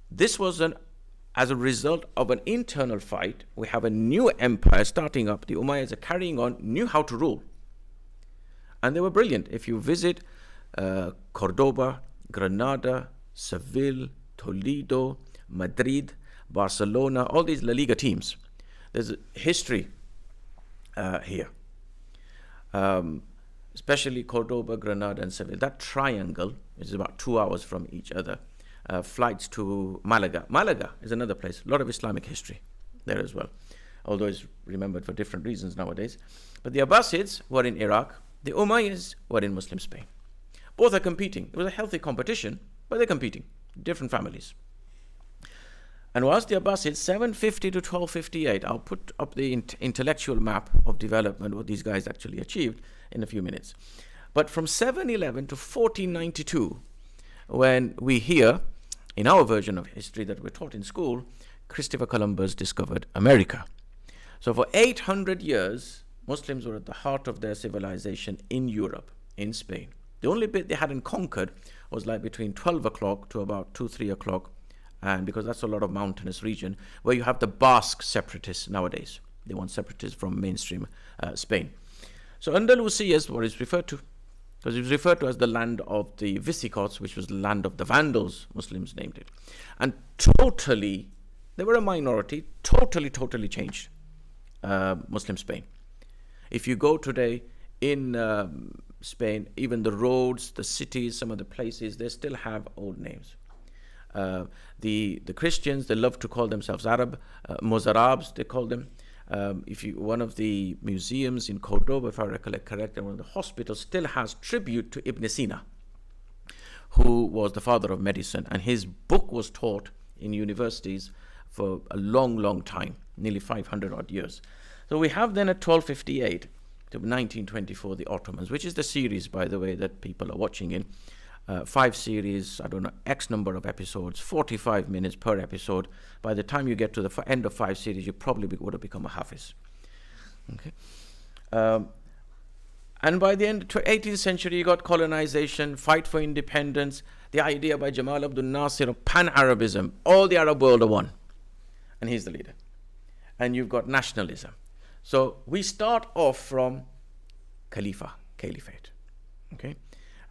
this was as a result of an internal fight. We have a new empire starting up. The Umayyads are carrying on, knew how to rule. And they were brilliant. If you visit Cordoba, Granada, Seville, Toledo, Madrid, Barcelona, all these La Liga teams, there's a history here. Especially Cordoba, Granada, and Seville. That triangle is about 2 hours from each other. Flights to Malaga. Malaga is another place. A lot of Islamic history there as well, although it's remembered for different reasons nowadays. But the Abbasids were in Iraq. The Umayyads were in Muslim Spain. Both are competing. It was a healthy competition, but they're competing. Different families. And whilst the Abbasids, 750 to 1258, I'll put up the intellectual map of development, what these guys actually achieved, in a few minutes. But from 711 to 1492, when we hear, in our version of history that we're taught in school, Christopher Columbus discovered America. So for 800 years, Muslims were at the heart of their civilization in Europe, in Spain. The only bit they hadn't conquered was like between 12 o'clock to about 2, 3 o'clock, and because that's a lot of mountainous region, where you have the Basque separatists nowadays. They want separatists from mainstream Spain. So Andalusia is what is referred to, because it was referred to as the land of the Visigoths, which was the land of the Vandals, Muslims named it. And totally, they were a minority, totally changed Muslim Spain. If you go today in Spain, even the roads, the cities, some of the places, they still have old names. The Christians, they love to call themselves Arab, Mozarabs, they call them. One of the museums in Cordoba, if I recollect correctly, one of the hospitals still has tribute to Ibn Sina, who was the father of medicine, and his book was taught in universities for a long time, nearly 500 odd years. So we have then at 1258 to 1924 the Ottomans, which is the series, by the way, that people are watching in. 5 series, I don't know, X number of episodes, 45 minutes per episode. By the time you get to the end of 5 series, you probably would have become a Hafiz. Okay. And by the end of the 18th century, you got colonization, fight for independence, the idea by Jamal Abdul Nasir of pan-Arabism. All the Arab world are one. And he's the leader. And you've got nationalism. So we start off from caliphate. Okay.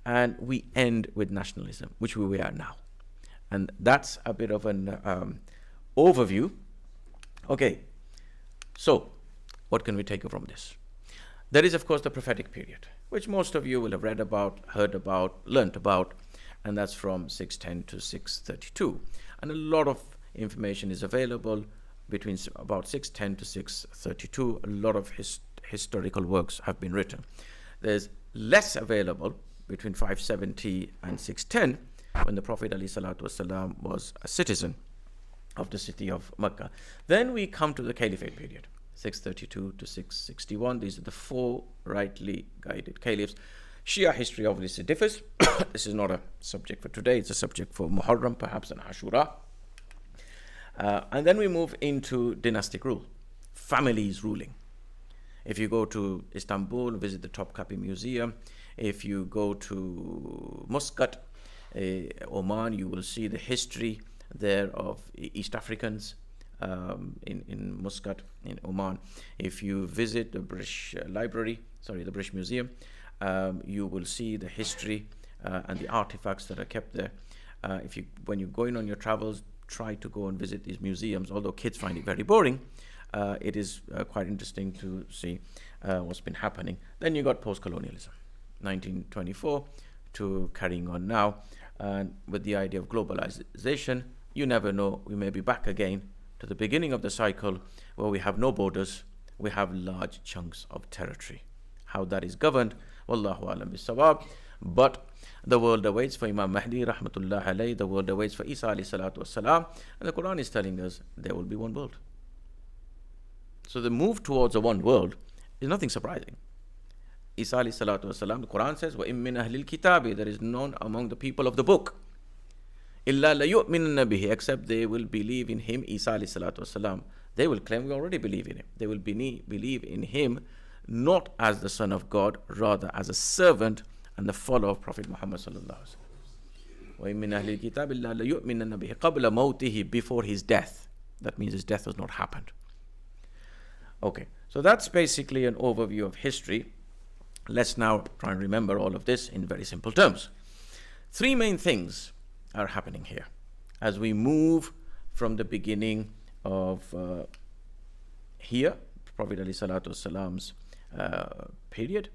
And we end with nationalism, which we are now. And that's a bit of an overview. Okay, so what can we take from this? There is, of course, the prophetic period. which most of you will have read about, heard about, learnt about, and that's from 610 to 632. And a lot of information is available between about 610 to 632. A lot of historical works have been written. There's less available between 570 and 610, when the Prophet ﷺ was a citizen of the city of Mecca. Then we come to the Caliphate period, 632 to 661. These are the four rightly guided caliphs. Shia history obviously differs. This is not a subject for today. It's a subject for Muharram, perhaps, and Ashura. And then we move into dynastic rule, families ruling. If you go to Istanbul, visit the Topkapi Museum. If you go to Muscat, Oman, you will see the history there of East Africans in Muscat, in Oman. If you visit the British the British Museum, you will see the history and the artifacts that are kept there. When you're going on your travels, try to go and visit these museums. Although kids find it very boring, it is quite interesting to see what's been happening. Then you got post-colonialism, 1924 to carrying on now, and with the idea of globalization. You never know, we may be back again to the beginning of the cycle where we have no borders, we have large chunks of territory. How that is governed, wallahu alam bisawab. But the world awaits for Imam Mahdi rahmatullah alayhi, the world awaits for Isa alayhi salatu wassalam, and the Quran is telling us there will be one world. So the move towards a one world is nothing surprising. Isa alayhi salatu wassalam, the Quran says, وَإِن مِّنْ أَهْلِ الْكِتَابِ, there is none among the people of the book, إِلَّا لَيُؤْمِنَنَّ بِهِ, except they will believe in him, Isa alayhi salatu wassalam. They will claim we already believe in him. They will believe in him not as the Son of God, rather as a servant and the follower of Prophet Muhammad sallallahu alaihi wasallam. وَإِن مِّنْ أَهْلِ الْكِتَابِ إِلَّا لَيُؤْمِنَنَّ بِهِ قَبْلَ مَوْتِهِ, before his death. That means his death has not happened. Okay, so that's basically an overview of history. Let's now try and remember all of this in very simple terms. Three main things are happening here as we move from the beginning of here, Prophet ﷺ's period,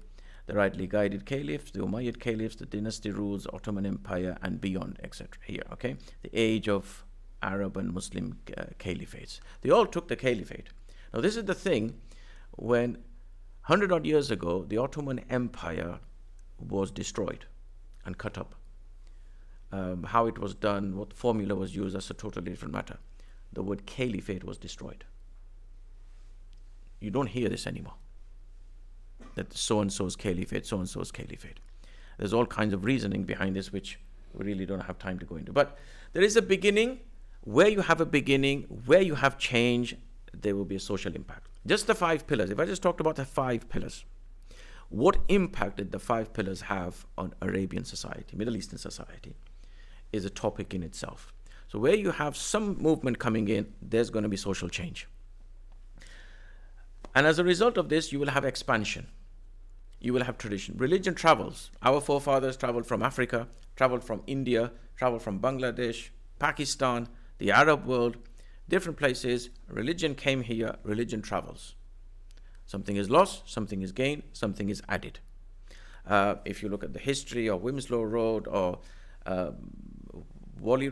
the rightly guided caliphs, the Umayyad caliphs, the dynasty rules, Ottoman Empire, and beyond, etc. Here, okay? The age of Arab and Muslim caliphates. They all took the caliphate. Now, this is the thing, when 100 odd years ago, the Ottoman Empire was destroyed and cut up. How it was done, what formula was used, that's a totally different matter. The word caliphate was destroyed. You don't hear this anymore. That so-and-so's caliphate, so-and-so's caliphate. There's all kinds of reasoning behind this, which we really don't have time to go into. But there is a beginning. Where you have a beginning, where you have change, there will be a social impact. Just the 5 pillars. If I just talked about the 5 pillars, what impact did the 5 pillars have on Arabian society, Middle Eastern society, is a topic in itself. So where you have some movement coming in, there's going to be social change. And as a result of this, you will have expansion. You will have tradition. Religion travels. Our forefathers traveled from Africa, traveled from India, traveled from Bangladesh, Pakistan, the Arab world, different places. Religion came here, religion travels. Something is lost, something is gained, something is added. If you look at the history of Wimslow Road or Wally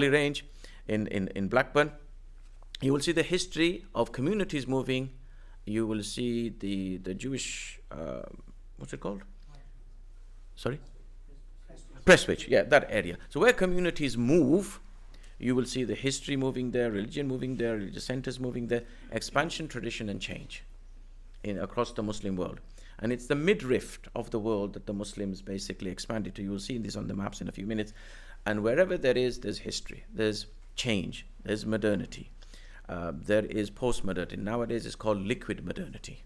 Range in Blackburn, you will see the history of communities moving. You will see the Jewish, what's it called? Sorry? Prestwich, yeah, that area. So where communities move, you will see the history moving there, religion moving there, religious centers moving there, expansion, tradition, and change across the Muslim world. And it's the mid-rift of the world that the Muslims basically expanded to. You will see this on the maps in a few minutes. And wherever there is, there's history, there's change, there's modernity, there is post-modernity. Nowadays it's called liquid modernity.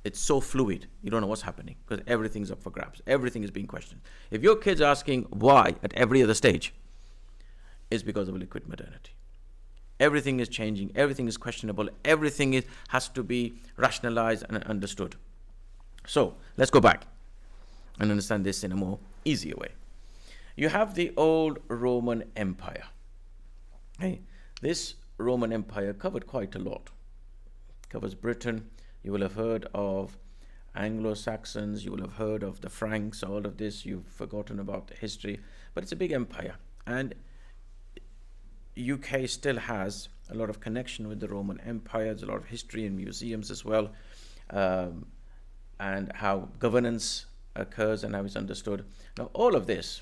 It's so fluid, you don't know what's happening because everything's up for grabs. Everything is being questioned. If your kid's asking why at every other stage, it's because of liquid modernity. Everything is changing, everything is questionable, everything has to be rationalized and understood. So let's go back and understand this in a more easier way. You have the old Roman Empire. Okay? This Roman Empire covered quite a lot. Covers Britain. You will have heard of Anglo-Saxons, you will have heard of the Franks, all of this, you've forgotten about the history, but it's a big empire. And UK still has a lot of connection with the Roman Empire. There's a lot of history in museums as well, and how governance occurs and how it's understood. Now, all of this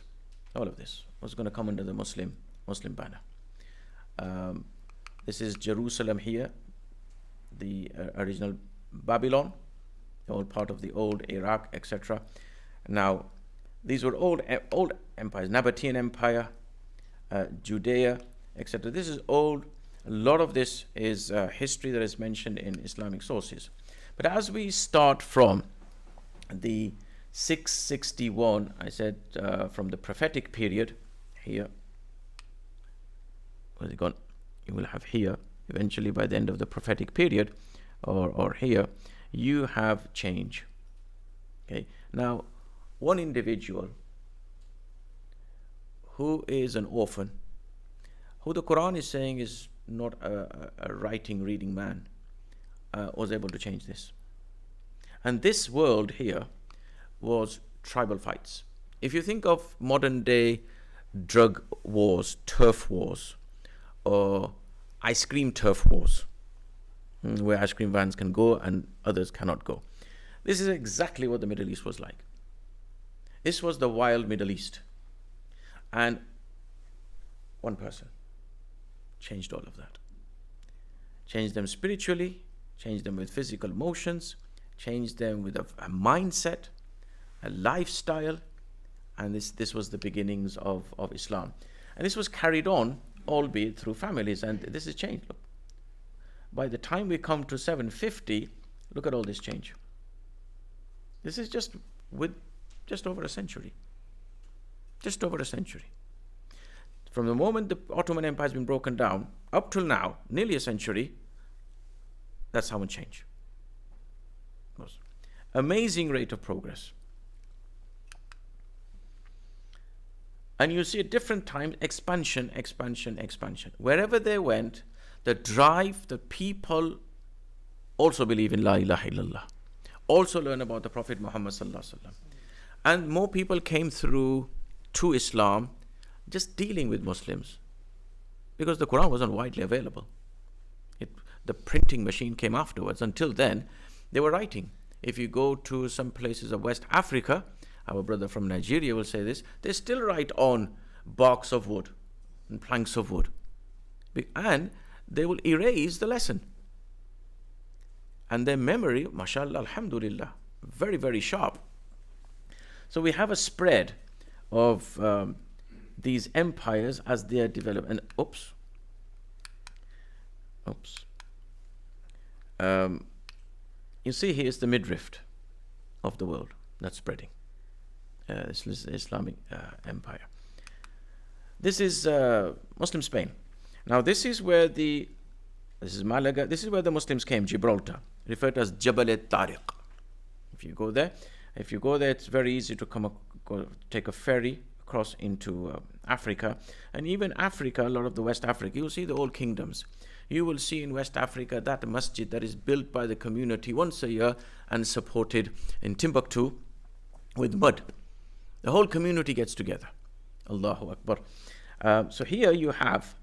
was going to come under the Muslim banner. This is Jerusalem here, the original Babylon, all part of the old Iraq, etc. Now, these were old empires, Nabatean Empire, Judea, etc. This is old. A lot of this is history that is mentioned in Islamic sources. But as we start from the 661, I said from the prophetic period here, where's it gone? You will have here, eventually by the end of the prophetic period, or here, you have change. Okay. Now, one individual who is an orphan, who the Quran is saying is not a writing, reading man, was able to change this. And this world here was tribal fights. If you think of modern day drug wars, turf wars, or ice cream turf wars, where ice cream vans can go and others cannot go. This is exactly what the Middle East was like. This was the wild Middle East. And one person changed all of that. Changed them spiritually, changed them with physical motions, changed them with a mindset, a lifestyle, and this was the beginnings of Islam. And this was carried on, albeit through families, and this has changed. Look, by the time we come to 750, look at all this change. This is just over a century. Just over a century. From the moment the Ottoman Empire has been broken down, up till now, nearly a century, that's how much change. Amazing rate of progress. And you see at different times, expansion. Wherever they went, the drive, the people also believe in La ilaha illallah, also learn about the Prophet Muhammad sallallahu alaihi wasallam. And more people came through to Islam, just dealing with Muslims, because the Quran wasn't widely available. The printing machine came afterwards. Until then, they were writing. If you go to some places of West Africa, our brother from Nigeria will say this, they still write on barks of wood and planks of wood. And they will erase the lesson. And their memory, mashallah, alhamdulillah, very, very sharp. So we have a spread of these empires as they are developed. And you see here is the midriff of the world that's spreading. This is the Islamic empire. This is Muslim Spain. Now this is Malaga. This is where the Muslims came, Gibraltar, referred to as Jabal al-Tariq. If you go there, it's very easy to take a ferry across into Africa. And even Africa, a lot of the West Africa, you'll see the old kingdoms. You will see in West Africa that masjid that is built by the community once a year and supported in Timbuktu with mud. The whole community gets together. Allahu Akbar. So here you have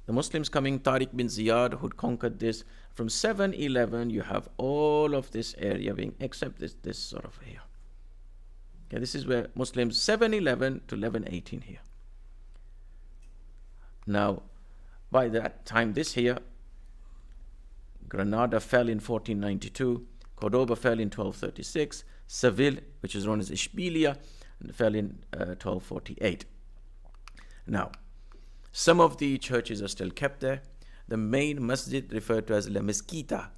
the Muslims coming, Tariq bin Ziyad, who conquered this. From 711, you have all of this area being, except this sort of here. Okay, this is where Muslims, 711 to 1118 here. Now, by that time, this here, Granada fell in 1492, Cordoba fell in 1236, Seville, which is known as Ishbilia, fell in 1248. Now, some of the churches are still kept there. The main masjid, referred to as La Mezquita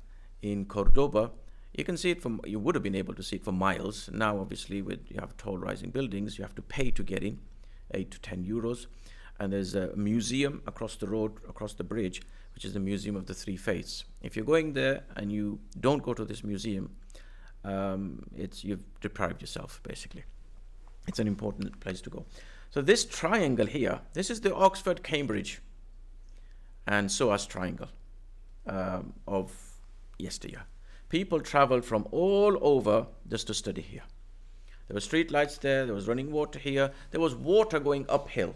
in Cordoba, you can see it you would have been able to see it for miles. Now, obviously, you have tall rising buildings, you have to pay to get in, 8 to 10 euros. And there's a museum across the road, across the bridge, which is the Museum of the Three Faiths. If you're going there and you don't go to this museum, you've deprived yourself, basically. It's an important place to go. So this triangle here, this is the Oxford, Cambridge, and SOAS triangle of yesteryear. People traveled from all over just to study here. There were street lights there was running water here, there was water going uphill.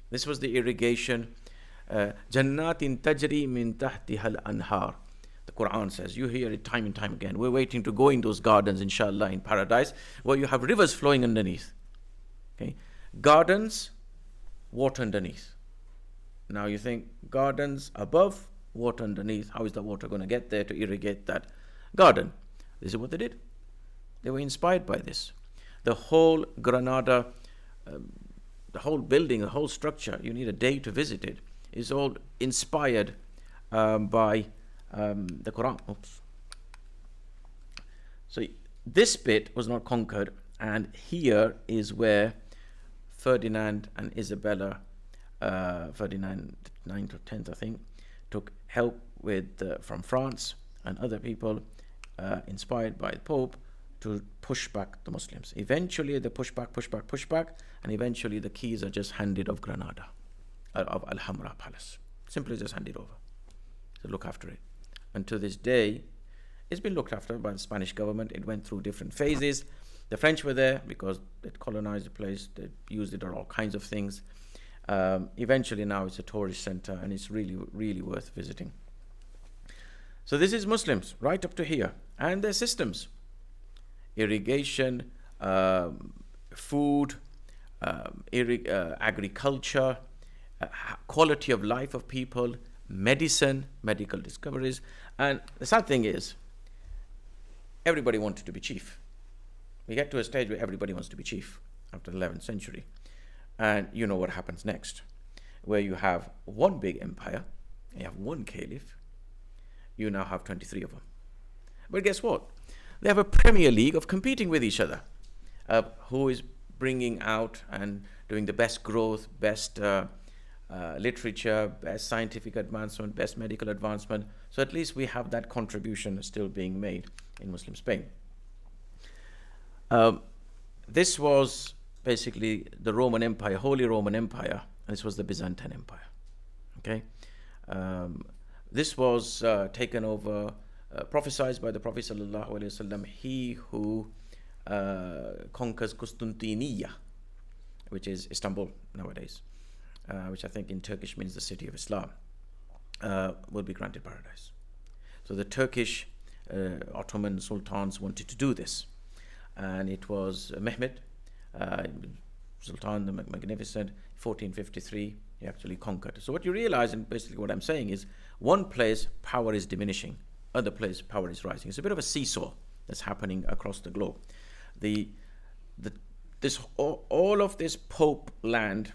This was the irrigation. Jannatin tajri min tahtiha al-anhar. The Quran says, you hear it time and time again. We're waiting to go in those gardens, inshallah, in paradise, where you have rivers flowing underneath. Okay, gardens, water underneath. Now you think, gardens above, water underneath. How is the water going to get there to irrigate that garden? This is what they did. They were inspired by this. The whole Granada, the whole building, the whole structure, you need a day to visit it, is all inspired by the Quran. Oops. So this bit was not conquered, and here is where Ferdinand and Isabella, Ferdinand 9th or 10th, I think, took help with from France and other people inspired by the Pope to push back the Muslims. Eventually they push back, and eventually the keys are just handed of Granada, of Al-Hamra Palace. Simply just handed over. So look after it. And to this day, it's been looked after by the Spanish government. It went through different phases. The French were there because they colonized the place. They used it on all kinds of things. Eventually now it's a tourist center, and it's really, really worth visiting. So this is Muslims right up to here, and their systems. Irrigation, food, agriculture, quality of life of people, medicine, medical discoveries. And the sad thing is, everybody wanted to be chief. We get to a stage where everybody wants to be chief after the 11th century. And you know what happens next, where you have one big empire, you have one caliph, you now have 23 of them. But guess what? They have a Premier League of competing with each other. Who is bringing out and doing the best growth, best literature, best scientific advancement, best medical advancement. So at least we have that contribution still being made in Muslim Spain. This was basically the Roman Empire, Holy Roman Empire, and this was the Byzantine Empire. Okay, this was taken over, prophesied by the Prophet sallallahu alaihi wasallam. He who conquers Constantinople, which is Istanbul nowadays, which I think in Turkish means the city of Islam, will be granted paradise. So the Turkish Ottoman sultans wanted to do this, and it was Mehmed, Sultan the Magnificent, 1453, he actually conquered. So what you realize, and basically what I'm saying is, one place power is diminishing, other place power is rising. It's a bit of a seesaw that's happening across the globe. All of this Pope land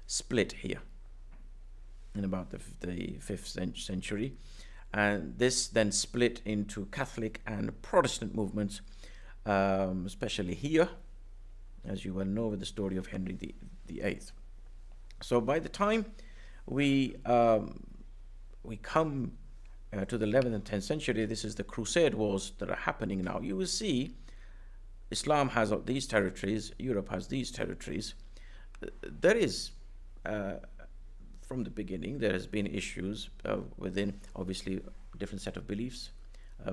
split here in about the 5th century, and this then split into Catholic and Protestant movements, especially here, as you well know, with the story of Henry VIII. So by the time we come to the 11th and 10th century, this is the Crusade wars that are happening now. You will see Islam has these territories, Europe has these territories. There is, from the beginning, there has been issues within, obviously, a different set of beliefs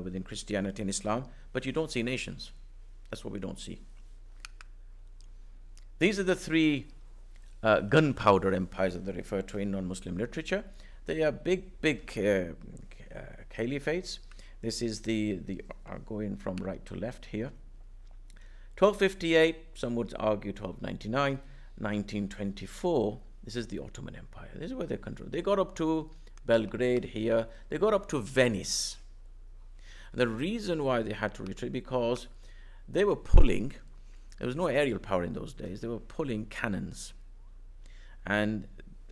within Christianity and Islam, but you don't see nations. That's what we don't see. These are the three gunpowder empires that they refer to in non-Muslim literature. They are big caliphates. This is going from right to left here. 1258, some would argue 1299, 1924, this is the Ottoman Empire. This is where they control. They got up to Belgrade here. They got up to Venice. And the reason why they had to retreat, because they were pulling, there was no aerial power in those days, they were pulling cannons. And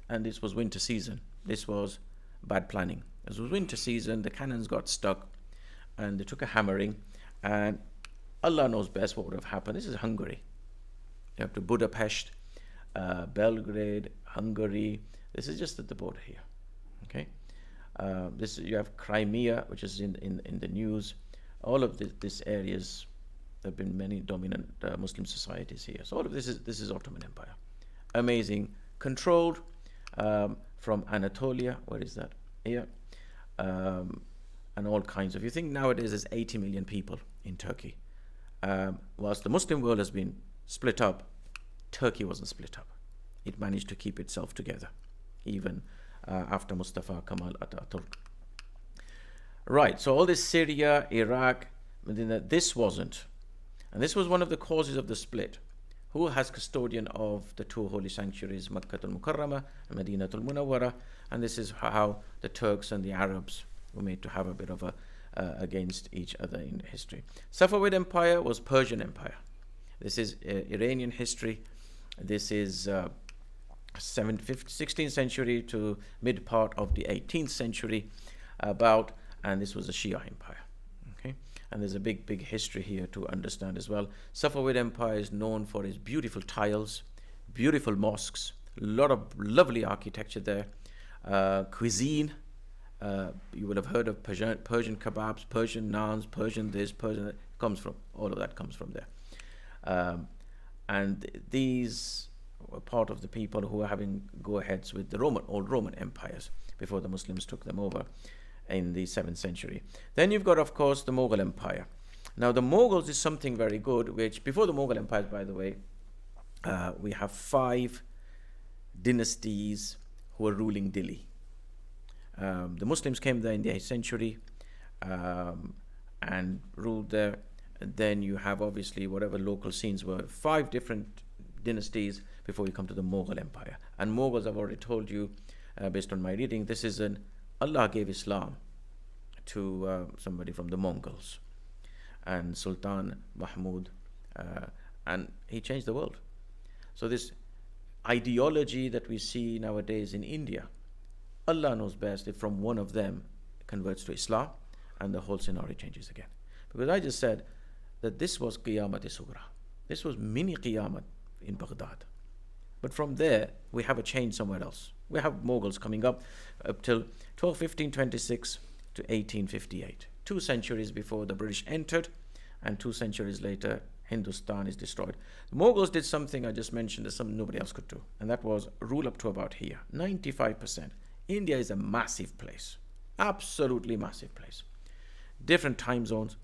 this was winter season. This was bad planning. This was winter season, the cannons got stuck, and they took a hammering, and Allah knows best what would have happened. This is Hungary. You have to Budapest, Belgrade, Hungary. This is just at the border here. Okay, you have Crimea, which is in the news. All of these areas, there have been many dominant Muslim societies here. So all of this is Ottoman Empire. Amazing, controlled from Anatolia. Where is that? Here, and all kinds of. You think nowadays there's 80 million people in Turkey. Whilst the Muslim world has been split up, Turkey wasn't split up. It managed to keep itself together, even after Mustafa Kemal Atatürk. Right, so all this Syria, Iraq, this wasn't. And this was one of the causes of the split. Who has custodian of the two holy sanctuaries, Makkah al-Mukarramah and Medina al-Munawwara? And this is how the Turks and the Arabs were made to have a bit of a against each other in history. Safavid Empire was Persian Empire. This is Iranian history. This is 16th century to mid part of the 18th century and this was a Shia empire. Okay, and there's a big history here to understand as well. Safavid Empire is known for its beautiful tiles, beautiful mosques, a lot of lovely architecture there, cuisine. You will have heard of Persian kebabs, Persian naans, Persian this, Persian that. All of that comes from there. And these were part of the people who were having go-aheads with the old Roman empires before the Muslims took them over in the 7th century. Then you've got, of course, the Mughal Empire. Now, the Mughals is something very good, which before the Mughal empires, by the way, we have 5 dynasties who were ruling Delhi. The Muslims came there in the 8th century and ruled there. And then you have obviously whatever local scenes were, 5 different dynasties before you come to the Mughal Empire. And Mughals, I've already told you, based on my reading, this is Allah gave Islam to somebody from the Mongols, and Sultan Mahmood, and he changed the world. So this ideology that we see nowadays in India, Allah knows best if from one of them converts to Islam and the whole scenario changes again. Because I just said that this was Qiyamat-e-Sughra. This was mini Qiyamat in Baghdad. But from there, we have a change somewhere else. We have Mughals coming up till 1226 to 1858. 2 centuries before the British entered, and 2 centuries later, Hindustan is destroyed. The Mughals did something I just mentioned that something nobody else could do, and that was rule up to about here, 95%. India is a massive place, absolutely massive place. Different time zones,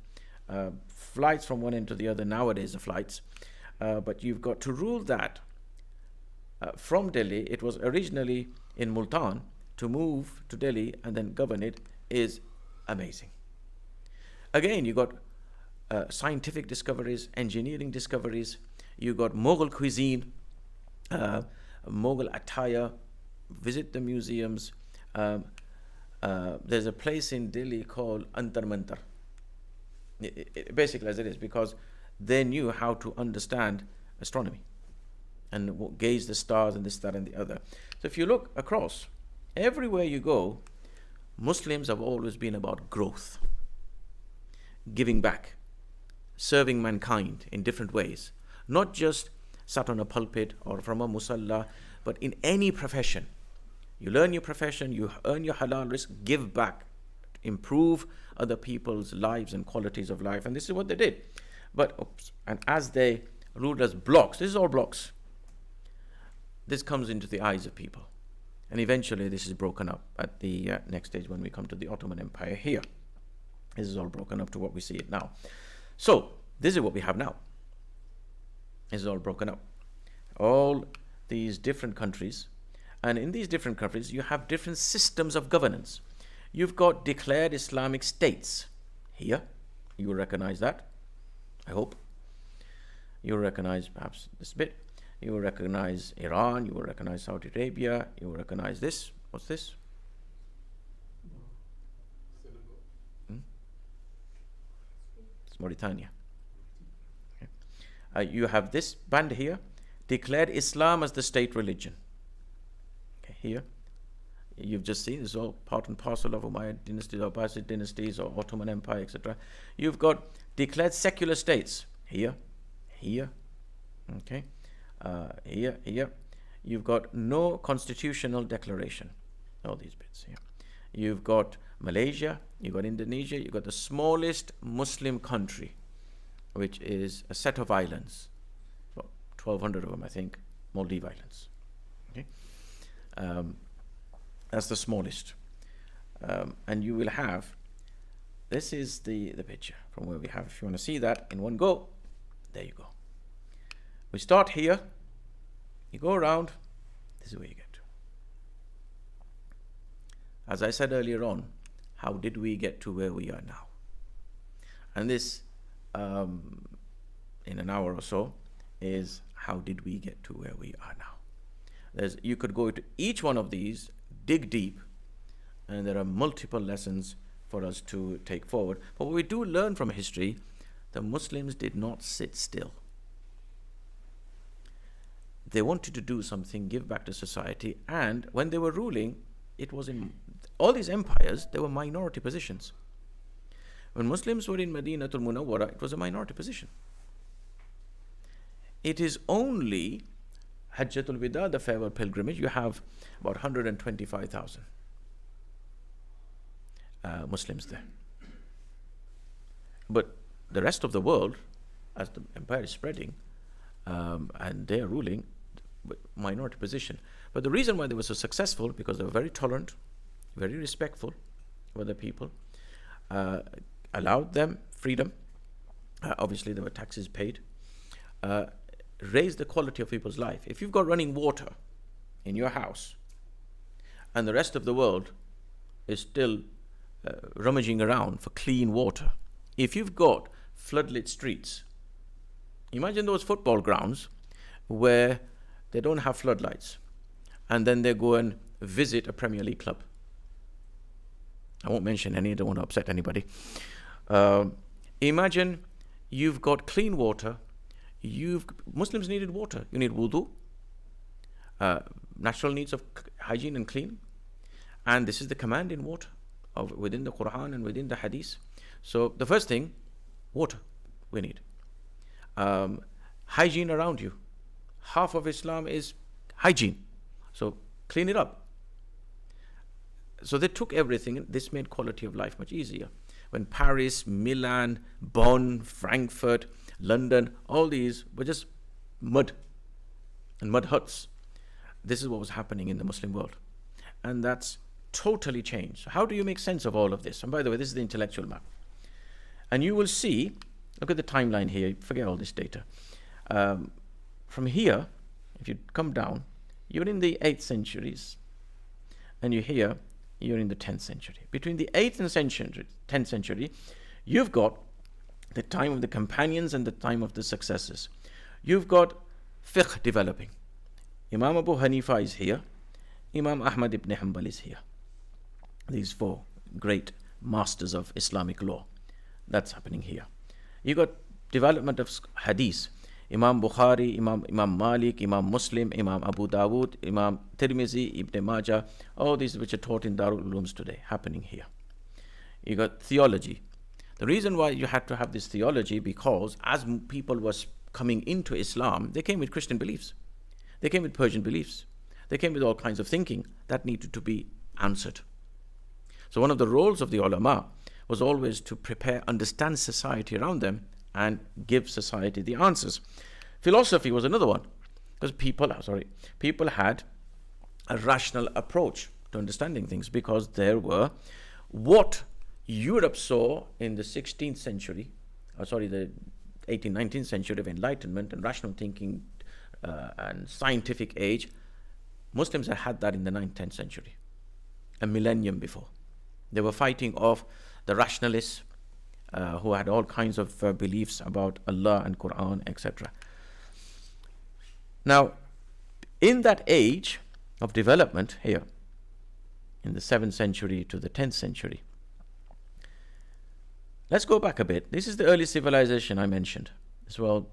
flights from one end to the other nowadays are flights, but you've got to rule that from Delhi. It was originally in Multan. To move to Delhi and then govern it is amazing. Again, you got scientific discoveries, engineering discoveries, you got Mughal cuisine, Mughal attire, visit the museums. There's a place in Delhi called Antar Mantar. Basically as it is, because they knew how to understand astronomy and gauge the stars and this, that and the other. So if you look across, everywhere you go, Muslims have always been about growth, giving back, serving mankind in different ways, not just sat on a pulpit or from a musalla, but in any profession. You learn your profession, you earn your halal rizq, give back, improve other people's lives and qualities of life. And this is what they did. And as they ruled as blocks, this is all blocks, this comes into the eyes of people. And eventually this is broken up at the next stage when we come to the Ottoman Empire here. This is all broken up to what we see it now. So this is what we have now. This is all broken up. All these different countries. And in these different countries, you have different systems of governance. You've got declared Islamic states here. You will recognize that, I hope. You will recognize perhaps this bit. You will recognize Iran. You will recognize Saudi Arabia. You will recognize this. What's this? It's Mauritania. Okay. You have this band here, declared Islam as the state religion. Okay, here. You've just seen this is all part and parcel of Umayyad dynasties or Abbasid dynasties or Ottoman Empire, etc. You've got declared secular states here, here, okay, here, here. You've got no constitutional declaration. All these bits here. You've got Malaysia, you've got Indonesia, you've got the smallest Muslim country, which is a set of islands, about 1,200 of them, I think, Maldives Islands. Okay. That's the smallest. And you will have this is the picture from where we have. If you want to see that in one go, there you go. We start here, you go around, this is where you get to. As I said earlier on, how did we get to where we are now? And this, in an hour or so, is how did we get to where we are now? You could go to each one of these, dig deep, and there are multiple lessons for us to take forward. But what we do learn from history, the Muslims did not sit still. They wanted to do something, give back to society, and when they were ruling, it was in all these empires, there were minority positions. When Muslims were in Madinatul Munawwara, it was a minority position. It is only Hajjatul Wida, the farewell pilgrimage, you have about 125,000 Muslims there. But the rest of the world, as the empire is spreading and they are ruling, minority position. But the reason why they were so successful, because they were very tolerant, very respectful of other people, allowed them freedom. Obviously, there were taxes paid. Raised the quality of people's life. If you've got running water in your house and the rest of the world is still rummaging around for clean water, if you've got floodlit streets, imagine those football grounds where they don't have floodlights and then they go and visit a Premier League club. I won't mention any, I don't want to upset anybody. Imagine you've got clean water. Muslims needed water. You need wudu, natural needs of hygiene and clean, and this is the command in water within the Quran and within the Hadith. So the first thing, water we need. Hygiene around you. Half of Islam is hygiene, so clean it up. So they took everything. This made quality of life much easier. When Paris, Milan, Bonn, Frankfurt, London, all these were just mud and mud huts. This is what was happening in the Muslim world. And that's totally changed. So how do you make sense of all of this? And by the way, this is the intellectual map. And you will see, look at the timeline here, forget all this data. From here, if you come down, you're in the 8th centuries. And you're here, you're in the 10th century. Between the 8th and 10th century, you've got the time of the companions and the time of the successors. You've got fiqh developing. Imam Abu Hanifa is here. Imam Ahmad ibn Hanbal is here. These four great masters of Islamic law. That's happening here. You've got development of hadith. Imam Bukhari, Imam Malik, Imam Muslim, Imam Abu Dawud, Imam Tirmizi, Ibn Majah, all these which are taught in Darul Ulooms today, happening here. You got theology. The reason why you had to have this theology, because as people were coming into Islam, they came with Christian beliefs. They came with Persian beliefs. They came with all kinds of thinking that needed to be answered. So one of the roles of the ulama was always to prepare, understand society around them and give society the answers. Philosophy was another one, because people had a rational approach to understanding things, because there were what Europe saw in the 16th century, the 18th, 19th century of enlightenment and rational thinking and scientific age. Muslims had that in the 9th, 10th century, a millennium before. They were fighting off the rationalists who had all kinds of beliefs about Allah and Quran, etc. Now, in that age of development here, in the 7th century to the 10th century, let's go back a bit. This is the early civilization I mentioned as well,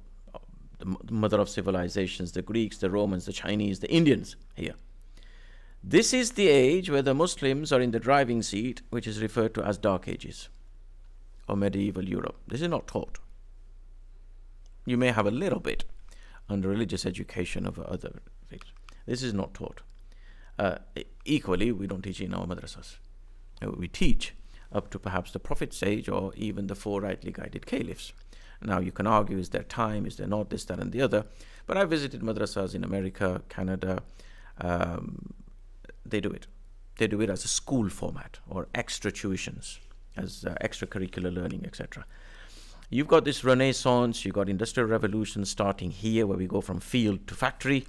the mother of civilizations, the Greeks, the Romans, the Chinese, the Indians here. This is the age where the Muslims are in the driving seat, which is referred to as Dark Ages or medieval Europe. This is not taught. You may have a little bit under religious education of other things. This is not taught. Equally, we don't teach in our madrasas. We teach up to perhaps the Prophet's age or even the 4 rightly guided caliphs. Now you can argue, is there time, is there not, this, that and the other. But I visited madrasas in America, Canada. They do it. They do it as a school format or extra tuitions. as extracurricular learning, etc. You've got this renaissance, you've got industrial revolution starting here, where we go from field to factory,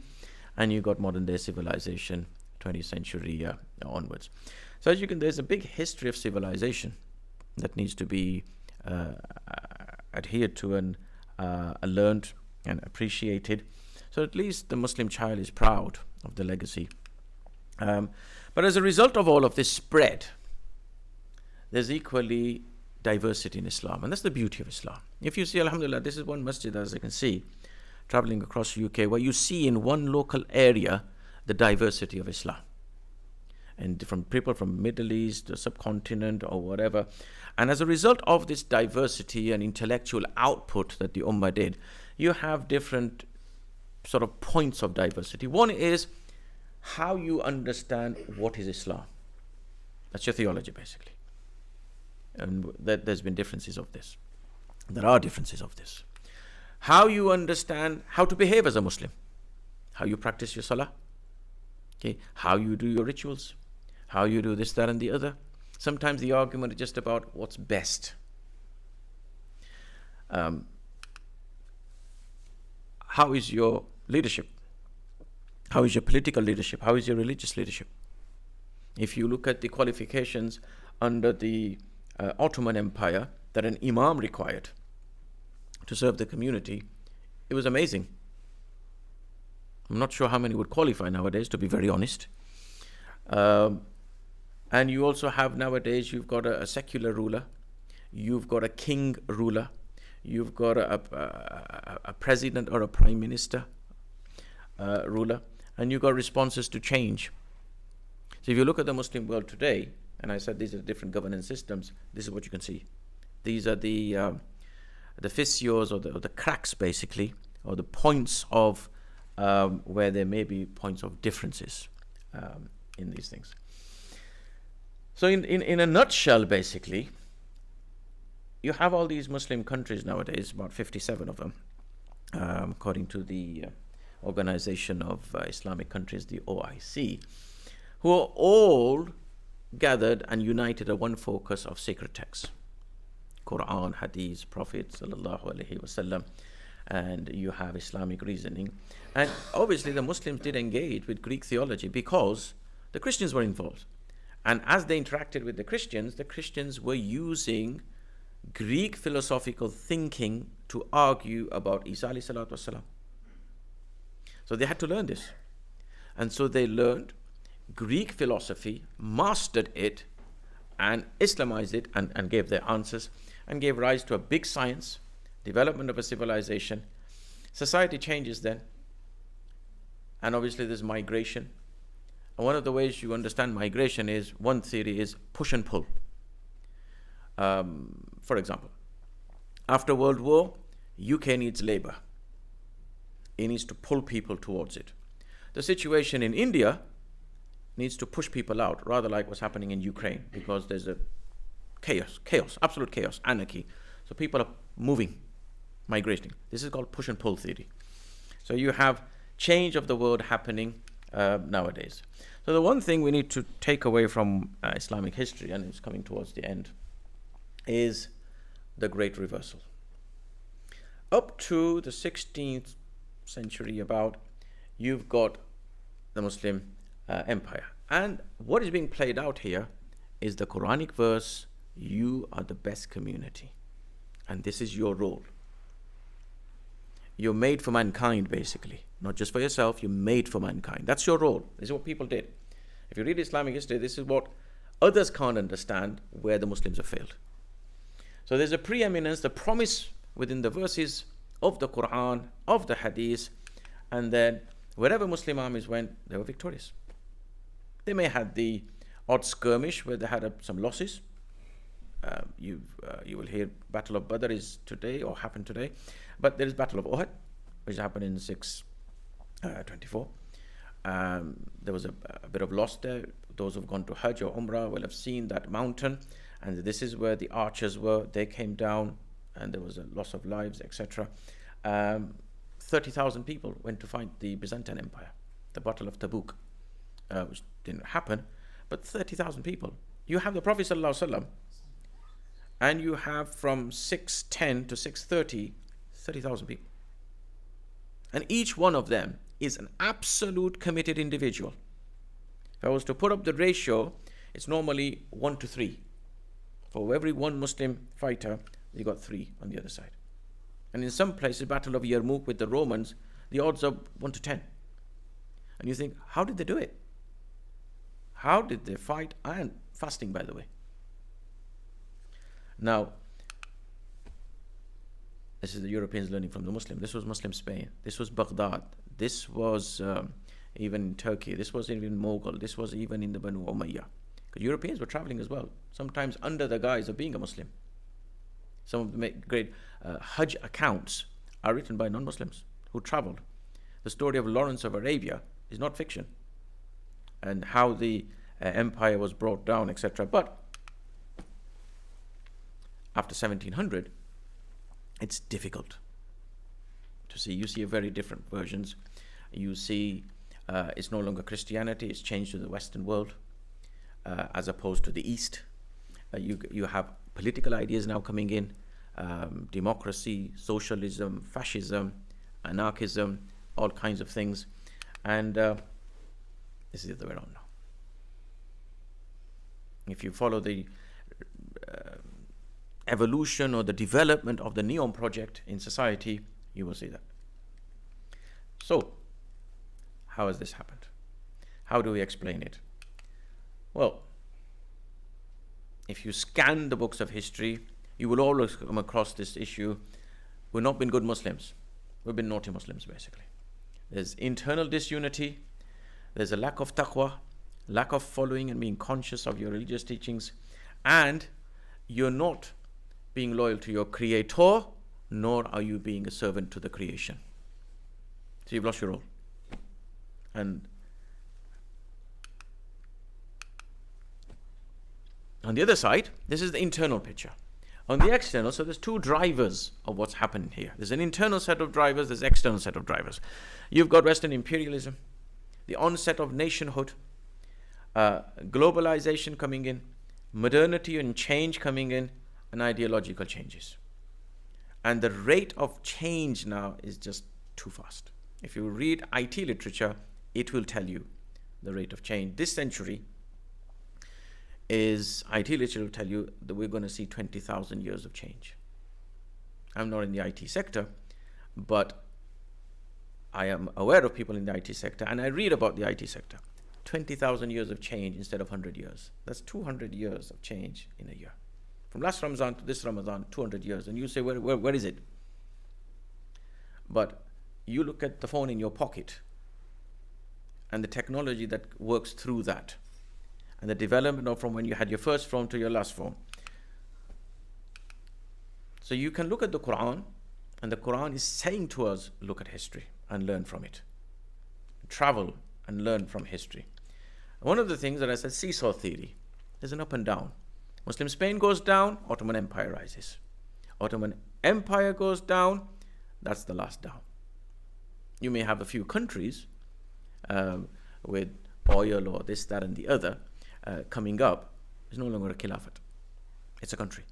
and you've got modern day civilization, 20th century onwards. So as you can, there's a big history of civilization that needs to be adhered to and learned and appreciated. So at least the Muslim child is proud of the legacy. But as a result of all of this spread, there's equally diversity in Islam, and that's the beauty of Islam. If you see, alhamdulillah, this is one masjid, as I can see, traveling across the UK, where you see in one local area the diversity of Islam. And different people from Middle East, the subcontinent, or whatever. And as a result of this diversity and intellectual output that the Ummah did, you have different sort of points of diversity. One is how you understand what is Islam. That's your theology, basically. And there's been differences of this. There are differences of this. How you understand how to behave as a Muslim. How you practice your salah. Okay, how you do your rituals. How you do this, that, and the other. Sometimes the argument is just about what's best. How is your leadership? How is your political leadership? How is your religious leadership? If you look at the qualifications under the Ottoman Empire that an imam required to serve the community, it was amazing. I'm not sure how many would qualify nowadays, to be very honest. And you also have nowadays, you've got a secular ruler, you've got a king ruler, you've got a president or a prime minister ruler, and you've got responses to change. So if you look at the Muslim world today, and I said these are different governance systems, this is what you can see. These are the fissures or the cracks, basically, or the points of where there may be points of differences in these things. So in a nutshell, basically, you have all these Muslim countries nowadays, about 57 of them, according to the Organization of Islamic Countries, the OIC, who are all gathered and united at one focus of sacred texts. Quran, Hadith, Prophet, sallallahu alaihi wasallam, and you have Islamic reasoning. And obviously the Muslims did engage with Greek theology because the Christians were involved. And as they interacted with the Christians were using Greek philosophical thinking to argue about Isa alayhi salatu wasalam. So they had to learn this. And so they learned Greek philosophy, mastered it, and Islamized it, and gave their answers, and gave rise to a big science, development of a civilization. Society changes then. And obviously there's migration. And one of the ways you understand migration is, one theory is push and pull. For example, after World War, UK needs labor. It needs to pull people towards it. The situation in India needs to push people out, rather like what's happening in Ukraine, because there's a chaos, absolute chaos, anarchy. So people are moving, migrating. This is called push and pull theory. So you have change of the world happening nowadays. So the one thing we need to take away from Islamic history, and it's coming towards the end, is the great reversal. Up to the 16th century about, you've got the Muslim empire. And what is being played out here is the Quranic verse, you are the best community. And this is your role. You're made for mankind, basically. Not just for yourself, you're made for mankind. That's your role. This is what people did. If you read Islamic history, this is what others can't understand, where the Muslims have failed. So there's a preeminence, the promise within the verses of the Quran, of the Hadith, and then wherever Muslim armies went, they were victorious. They may have the odd skirmish where they had some losses. You will hear Battle of Badr is today, or happened today, but there is Battle of Uhud, which happened in 624. There was a bit of loss there. Those who've gone to Hajj or Umrah will have seen that mountain, and this is where the archers were. They came down, and there was a loss of lives, etc. 30,000 people went to fight the Byzantine Empire, the Battle of Tabuk, which didn't happen, but 30,000 people. You have the Prophet ﷺ and you have from 6:10 to 6:30, 30,000 people. And each one of them is an absolute committed individual. If I was to put up the ratio, it's normally 1 to 3. For every one Muslim fighter, you got 3 on the other side. And in some places, Battle of Yarmouk with the Romans, the odds are 1 to 10. And you think, how did they do it? How did they fight? And fasting, by the way. Now, this is the Europeans learning from the Muslim. This was Muslim Spain. This was Baghdad. This was even in Turkey. This was even Mughal. This was even in the Banu Umayyah. Because Europeans were traveling as well, sometimes under the guise of being a Muslim. Some of the great Hajj accounts are written by non-Muslims who traveled. The story of Lawrence of Arabia is not fiction, and how the empire was brought down, etc. But after 1700, it's difficult to see. You see very different versions. You see it's no longer Christianity, it's changed to the Western world as opposed to the East. You have political ideas now coming in, democracy, socialism, fascism, anarchism, all kinds of things. And this is the other way around now. If you follow the evolution or the development of the Neon project in society, you will see that. So, how has this happened? How do we explain it? Well, if you scan the books of history, you will always come across this issue. We've not been good Muslims. We've been naughty Muslims, basically. There's internal disunity. There's a lack of taqwa, lack of following and being conscious of your religious teachings. And you're not being loyal to your creator, nor are you being a servant to the creation. So you've lost your role. And on the other side, this is the internal picture. On the external, so there's two drivers of what's happening here. There's an internal set of drivers, there's an external set of drivers. You've got Western imperialism, the onset of nationhood, globalization coming in, modernity and change coming in, and ideological changes. And the rate of change now is just too fast. If you read IT literature, it will tell you the rate of change. This century is, IT literature will tell you that we're going to see 20,000 years of change. I'm not in the IT sector, but I am aware of people in the IT sector, and I read about the IT sector. 20,000 years of change instead of 100 years. That's 200 years of change in a year. From last Ramadan to this Ramadan, 200 years. And you say, where is it? But you look at the phone in your pocket and the technology that works through that, and the development of from when you had your first phone to your last phone. So you can look at the Quran, and the Quran is saying to us, look at history and learn from it. Travel and learn from history. One of the things that I said, seesaw theory, there's an up and down. Muslim Spain goes down, Ottoman Empire rises. Ottoman Empire goes down, that's the last down. You may have a few countries with oil or this, that, and the other coming up. It's no longer a Khilafat. It's a country.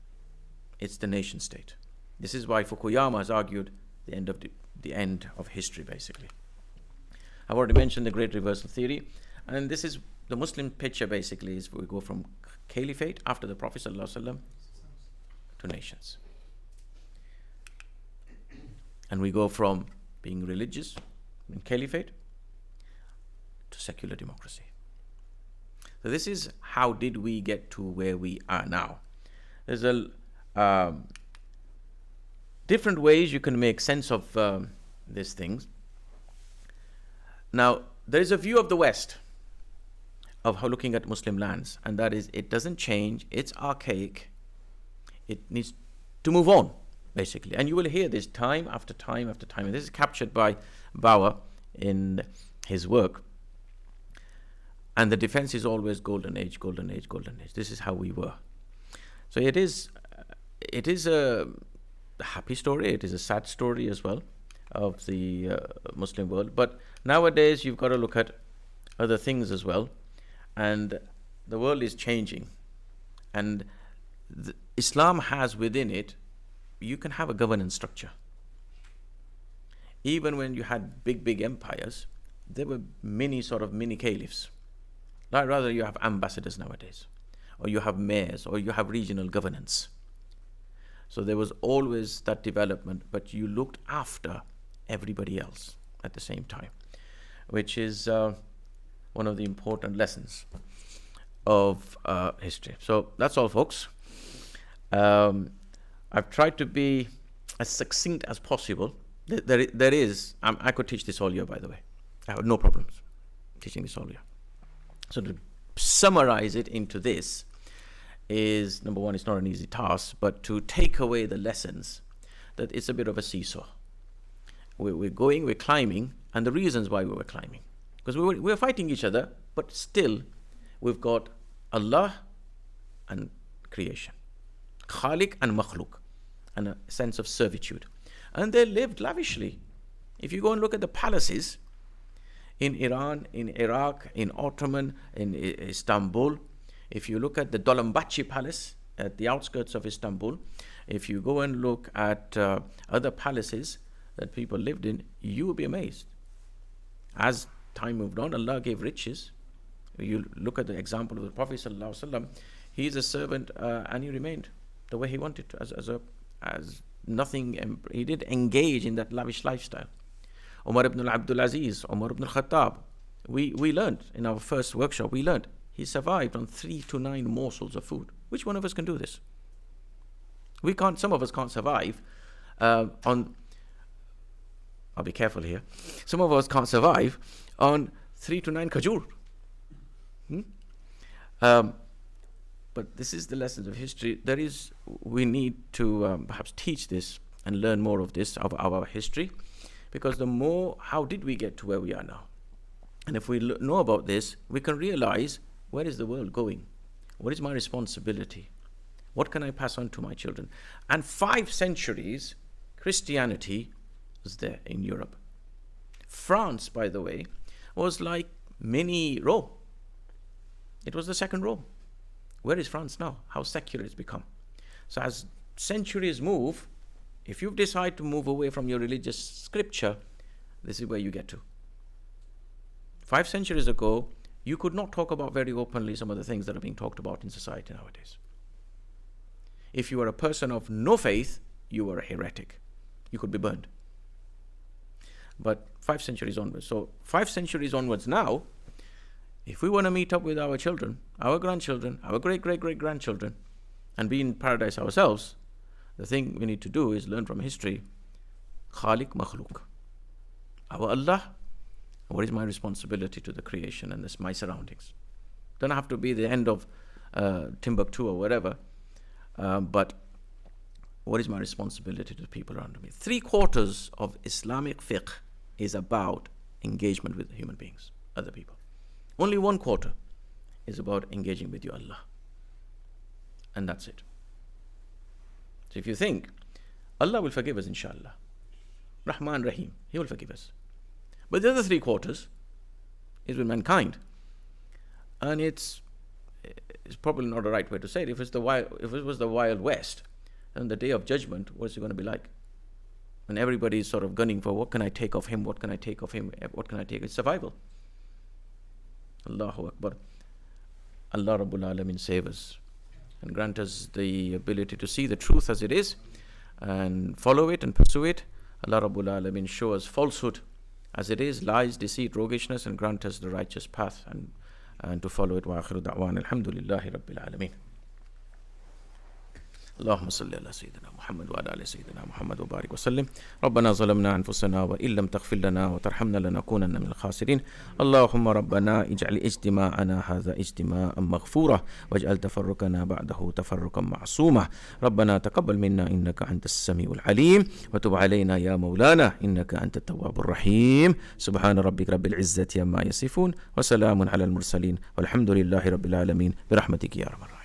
It's the nation state. This is why Fukuyama has argued the end of history, basically. I've already mentioned the Great Reversal Theory, and this is the Muslim picture, basically, is we go from caliphate after the Prophet ﷺ to nations. And we go from being religious in caliphate to secular democracy. So this is how did we get to where we are now. There's a different ways you can make sense of these things. Now, there is a view of the West of how looking at Muslim lands, and that is, it doesn't change, it's archaic, it needs to move on, basically. And you will hear this time after time after time, and this is captured by Bauer in his work. And the defense is always golden age, golden age, golden age. This is how we were. So it is a happy story, it is a sad story as well of the Muslim world. But nowadays you've got to look at other things as well. And the world is changing. And Islam has within it, you can have a governance structure. Even when you had big empires, there were many caliphs. Like rather you have ambassadors nowadays, or you have mayors, or you have regional governance. So there was always that development, but you looked after everybody else at the same time, which is one of the important lessons of history. So that's all, folks. I've tried to be as succinct as possible. There is, I could teach this all year, by the way. I have no problems teaching this all year. So to summarize it into this is, number one, it's not an easy task, but to take away the lessons, that it's a bit of a seesaw. We're climbing, and the reasons why we were climbing. Because we were fighting each other, but still we've got Allah and creation, Khaliq and Makhluk, and a sense of servitude. And they lived lavishly. If you go and look at the palaces in Iran, in Iraq, in Ottoman, in Istanbul, if you look at the Dolmabahce Palace at the outskirts of Istanbul, if you go and look at other palaces that people lived in, you will be amazed. As time moved on, Allah gave riches. You look at the example of the Prophet ﷺ, he is a servant and he remained the way he wanted to, as nothing, he did engage in that lavish lifestyle. Umar ibn Abdul Aziz, Umar ibn Khattab, we learned in our first workshop, he survived on 3 to 9 morsels of food. Which one of us can do this? Some of us can't survive on, I'll be careful here, some of us can't survive on 3 to 9 khajur. But this is the lessons of history. We need to perhaps teach this and learn more of this, of our history, because how did we get to where we are now? And if we know about this, we can realize, where is the world going? What is my responsibility? What can I pass on to my children? And 5 centuries, Christianity was there in Europe. France, by the way, was like mini Rome. It was the second Rome. Where is France now? How secular it's become. So as centuries move, if you decide to move away from your religious scripture, this is where you get to. 5 centuries ago, you could not talk about very openly some of the things that are being talked about in society nowadays. If you were a person of no faith, you were a heretic. You could be burned. But 5 centuries onwards. So 5 centuries onwards now, if we want to meet up with our children, our grandchildren, our great-great-great-grandchildren, and be in paradise ourselves, the thing we need to do is learn from history, Khaliq Makhluk. Our Allah, what is my responsibility to the creation and my surroundings? Don't have to be the end of Timbuktu or whatever, but what is my responsibility to the people around me? 3/4 of Islamic fiqh is about engagement with human beings, other people. Only 1/4 is about engaging with your Allah. And that's it. So if you think, Allah will forgive us, inshallah. Rahman Rahim, He will forgive us. But the other 3/4 is with mankind. And it's probably not the right way to say it. If it was the Wild West, then the day of judgment, what's it going to be like? When everybody is sort of gunning for, what can I take of him? What can I take of him? What can I take? It's survival. Allahu Akbar. Allah Rabbul Alameen save us and grant us the ability to see the truth as it is and follow it and pursue it. Allah Rabbul Alameen show us falsehood as it is, lies, deceit, roguishness, and grant us the righteous path and to follow it. Wa akhiru da'wan alhamdulillahi rabbil alameen. اللهم صل على سيدنا محمد وعلى آل سيدنا محمد وبارك وسلم. ربنا ظلمنا أنفسنا وإن لم تغفر لنا وترحمنا لنكونن من الخاسرين. اللهم ربنا اجعل اجتماعنا هذا اجتماعا مغفورا واجعل تفرقنا بعده تفرقا معصوما. ربنا تقبل منا إنك أنت السميع العليم وتب علينا يا مولانا إنك أنت التواب الرحيم. سبحان ربك رب العزة عما يصفون وسلام على المرسلين والحمد لله رب العالمين برحمتك يا أرحم الراحمين.